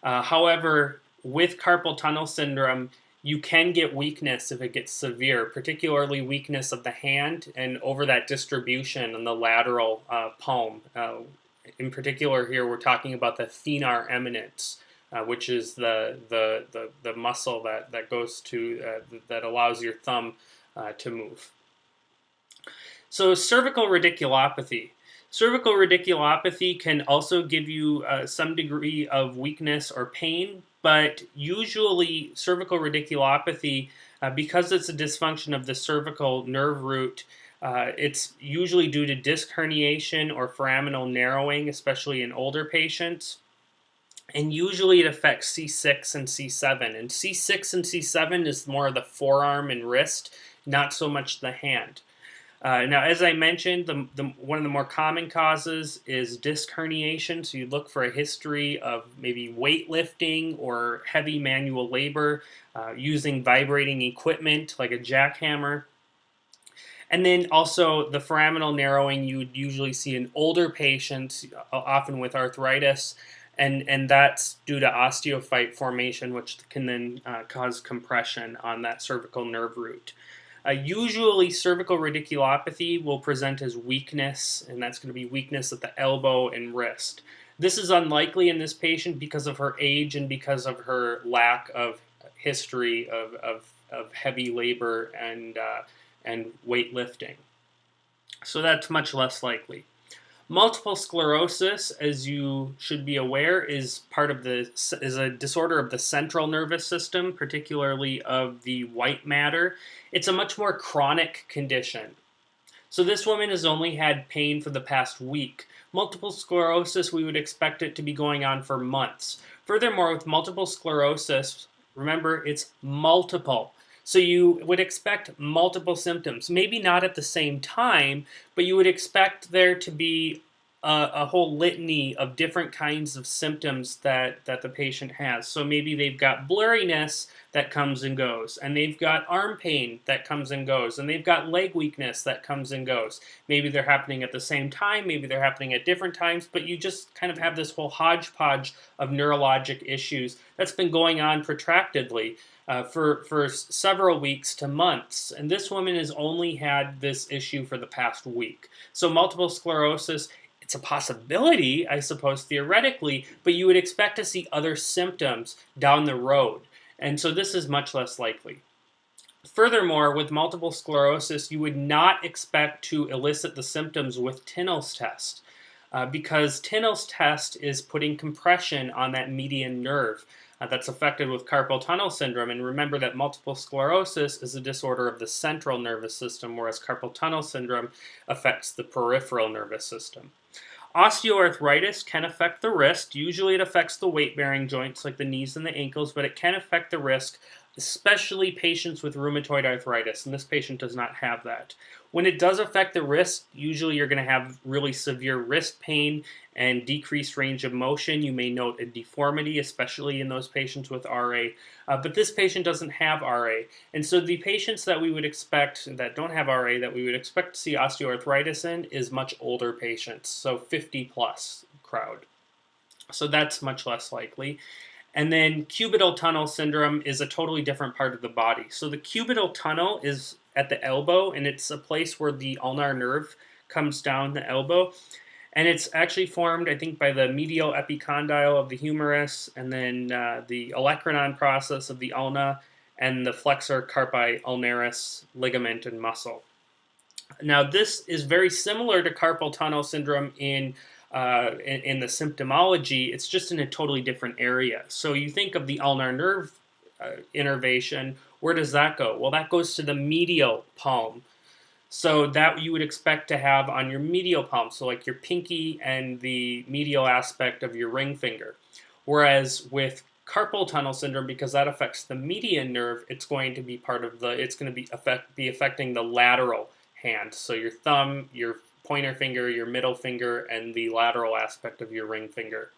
S1: However, with carpal tunnel syndrome, you can get weakness if it gets severe, particularly weakness of the hand and over that distribution in the lateral palm. In particular here, we're talking about the thenar eminence, which is the muscle that goes to, that allows your thumb to move. So cervical radiculopathy. Cervical radiculopathy can also give you some degree of weakness or pain, but usually cervical radiculopathy, because it's a dysfunction of the cervical nerve root, it's usually due to disc herniation or foraminal narrowing, especially in older patients. And usually it affects C6 and C7. And C6 and C7 is more of the forearm and wrist, not so much the hand. Now, as I mentioned, one of the more common causes is disc herniation, so you look for a history of maybe weightlifting or heavy manual labor, using vibrating equipment like a jackhammer. And then also the foraminal narrowing you would usually see in older patients, often with arthritis, and that's due to osteophyte formation, which can then cause compression on that cervical nerve root. Usually cervical radiculopathy will present as weakness, and that's going to be weakness at the elbow and wrist. This is unlikely in this patient because of her age and because of her lack of history of heavy labor and weightlifting. So that's much less likely. Multiple sclerosis, as you should be aware, is a disorder of the central nervous system, particularly of the white matter. It's a much more chronic condition. So this woman has only had pain for the past week. Multiple sclerosis, we would expect it to be going on for months. Furthermore, with multiple sclerosis, remember, it's multiple. So you would expect multiple symptoms, maybe not at the same time, but you would expect there to be a whole litany of different kinds of symptoms that the patient has. So maybe they've got blurriness that comes and goes, and they've got arm pain that comes and goes, and they've got leg weakness that comes and goes. Maybe they're happening at the same time, maybe they're happening at different times, but you just kind of have this whole hodgepodge of neurologic issues that's been going on protractedly. For several weeks to months. And this woman has only had this issue for the past week. So multiple sclerosis, it's a possibility, I suppose, theoretically, but you would expect to see other symptoms down the road. And so this is much less likely. Furthermore, with multiple sclerosis, you would not expect to elicit the symptoms with Tinel's test. Because Tinel's test is putting compression on that median nerve that's affected with carpal tunnel syndrome. And remember that multiple sclerosis is a disorder of the central nervous system, whereas carpal tunnel syndrome affects the peripheral nervous system. Osteoarthritis can affect the wrist. Usually it affects the weight-bearing joints like the knees and the ankles, but it can affect the wrist, especially patients with rheumatoid arthritis, and this patient does not have that. When it does affect the wrist, usually you're going to have really severe wrist pain and decreased range of motion. You may note a deformity, especially in those patients with RA. But this patient doesn't have RA. And so the patients that we would expect that don't have RA, that we would expect to see osteoarthritis in, is much older patients, so 50 plus crowd. So that's much less likely. And then cubital tunnel syndrome is a totally different part of the body. So the cubital tunnel is at the elbow, and it's a place where the ulnar nerve comes down the elbow. And it's actually formed, I think, by the medial epicondyle of the humerus, and then the olecranon process of the ulna, and the flexor carpi ulnaris ligament and muscle. Now, this is very similar to carpal tunnel syndrome in the symptomology. It's just in a totally different area. So you think of the ulnar nerve innervation. Where does that go? Well, that goes to the medial palm. So that you would expect to have on your medial palm, so like your pinky and the medial aspect of your ring finger. Whereas with carpal tunnel syndrome, because that affects the median nerve, it's going to be it's going to be affecting the lateral hand. So your thumb, your pointer finger, your middle finger, and the lateral aspect of your ring finger.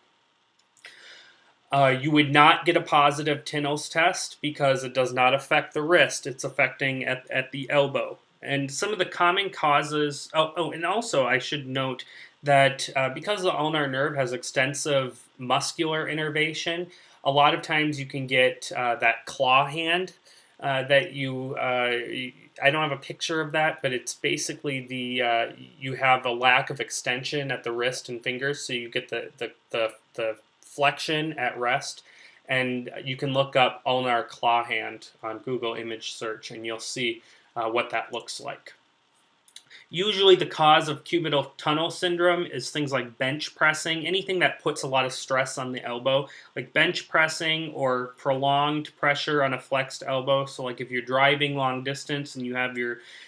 S1: You would not get a positive Tinel's test because it does not affect the wrist. It's affecting at the elbow. And some of the common causes, and also I should note that because the ulnar nerve has extensive muscular innervation, a lot of times you can get that claw hand that I don't have a picture of that, but it's basically you have a lack of extension at the wrist and fingers, so you get the flexion at rest. And you can look up ulnar claw hand on Google image search, and you'll see what that looks like. Usually the cause of cubital tunnel syndrome is things like bench pressing, anything that puts a lot of stress on the elbow, like bench pressing or prolonged pressure on a flexed elbow. So like if you're driving long distance and you have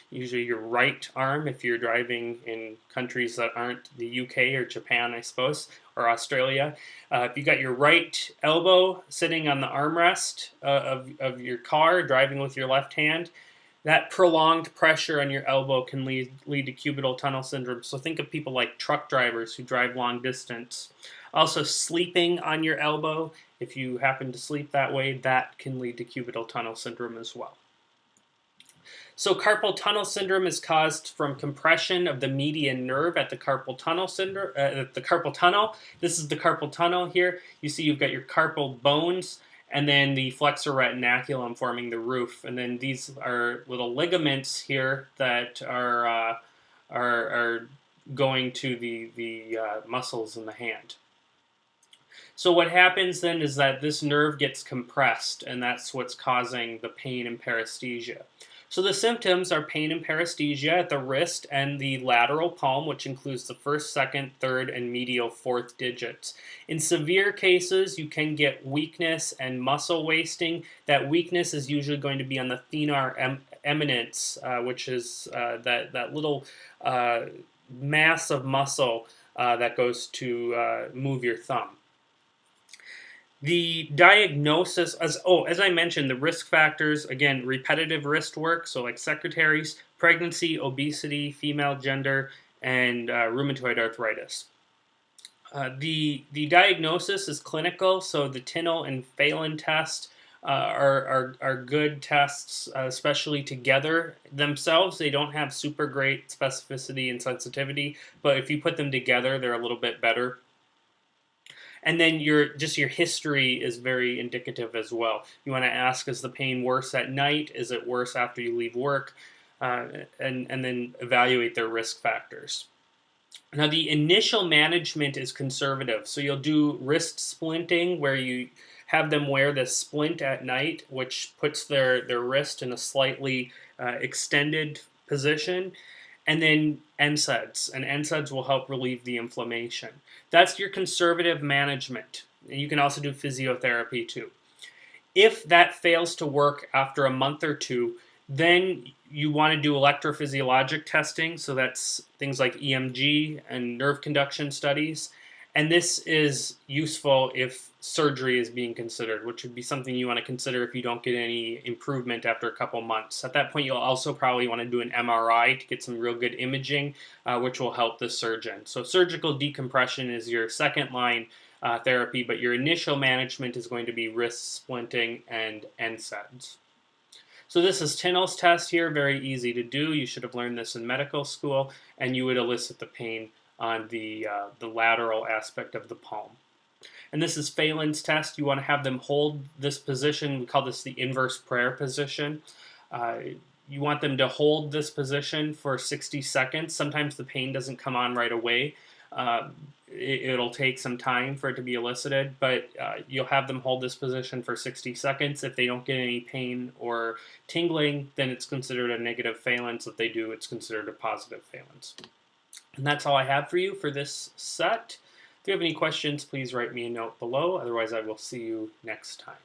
S1: usually your right arm, if you're driving in countries that aren't the UK or Japan, I suppose, or Australia, if you got your right elbow sitting on the armrest of your car, driving with your left hand, that prolonged pressure on your elbow can lead to cubital tunnel syndrome. So think of people like truck drivers who drive long distance. Also, sleeping on your elbow, if you happen to sleep that way, that can lead to cubital tunnel syndrome as well. So carpal tunnel syndrome is caused from compression of the median nerve at the carpal tunnel syndrome. The carpal tunnel. This is the carpal tunnel here. You see, you've got your carpal bones, and then the flexor retinaculum forming the roof, and then these are little ligaments here that are going to the muscles in the hand. So what happens then is that this nerve gets compressed, and that's what's causing the pain and paresthesia. So the symptoms are pain and paresthesia at the wrist and the lateral palm, which includes the first, second, third, and medial fourth digits. In severe cases, you can get weakness and muscle wasting. That weakness is usually going to be on the thenar eminence, which is that little mass of muscle that goes to move your thumb. The diagnosis, as I mentioned, the risk factors, again, repetitive wrist work, so like secretaries, pregnancy, obesity, female gender, and rheumatoid arthritis. The diagnosis is clinical, so the Tinel and Phelan test are good tests, especially together themselves. They don't have super great specificity and sensitivity, but if you put them together, they're a little bit better. And then your history is very indicative as well. You want to ask: is the pain worse at night? Is it worse after you leave work? And then evaluate their risk factors. Now, the initial management is conservative. So you'll do wrist splinting, where you have them wear this splint at night, which puts their wrist in a slightly extended position. And then NSAIDs. And NSAIDs will help relieve the inflammation. That's your conservative management. And you can also do physiotherapy too. If that fails to work after a month or two, then you want to do electrophysiologic testing. So that's things like EMG and nerve conduction studies. And this is useful if surgery is being considered, which would be something you want to consider if you don't get any improvement after a couple months. At that point, you'll also probably want to do an MRI to get some real good imaging, which will help the surgeon. So surgical decompression is your second line therapy, but your initial management is going to be wrist splinting and NSAIDs. So this is Tinel's test here, very easy to do. You should have learned this in medical school, and you would elicit the pain on the lateral aspect of the palm. And this is Phelan's test. You want to have them hold this position. We call this the inverse prayer position. You want them to hold this position for 60 seconds. Sometimes the pain doesn't come on right away. It'll take some time for it to be elicited, but you'll have them hold this position for 60 seconds. If they don't get any pain or tingling, then it's considered a negative Phelan's. If they do, it's considered a positive Phelan's. And that's all I have for you for this set. If you have any questions, please write me a note below. Otherwise, I will see you next time.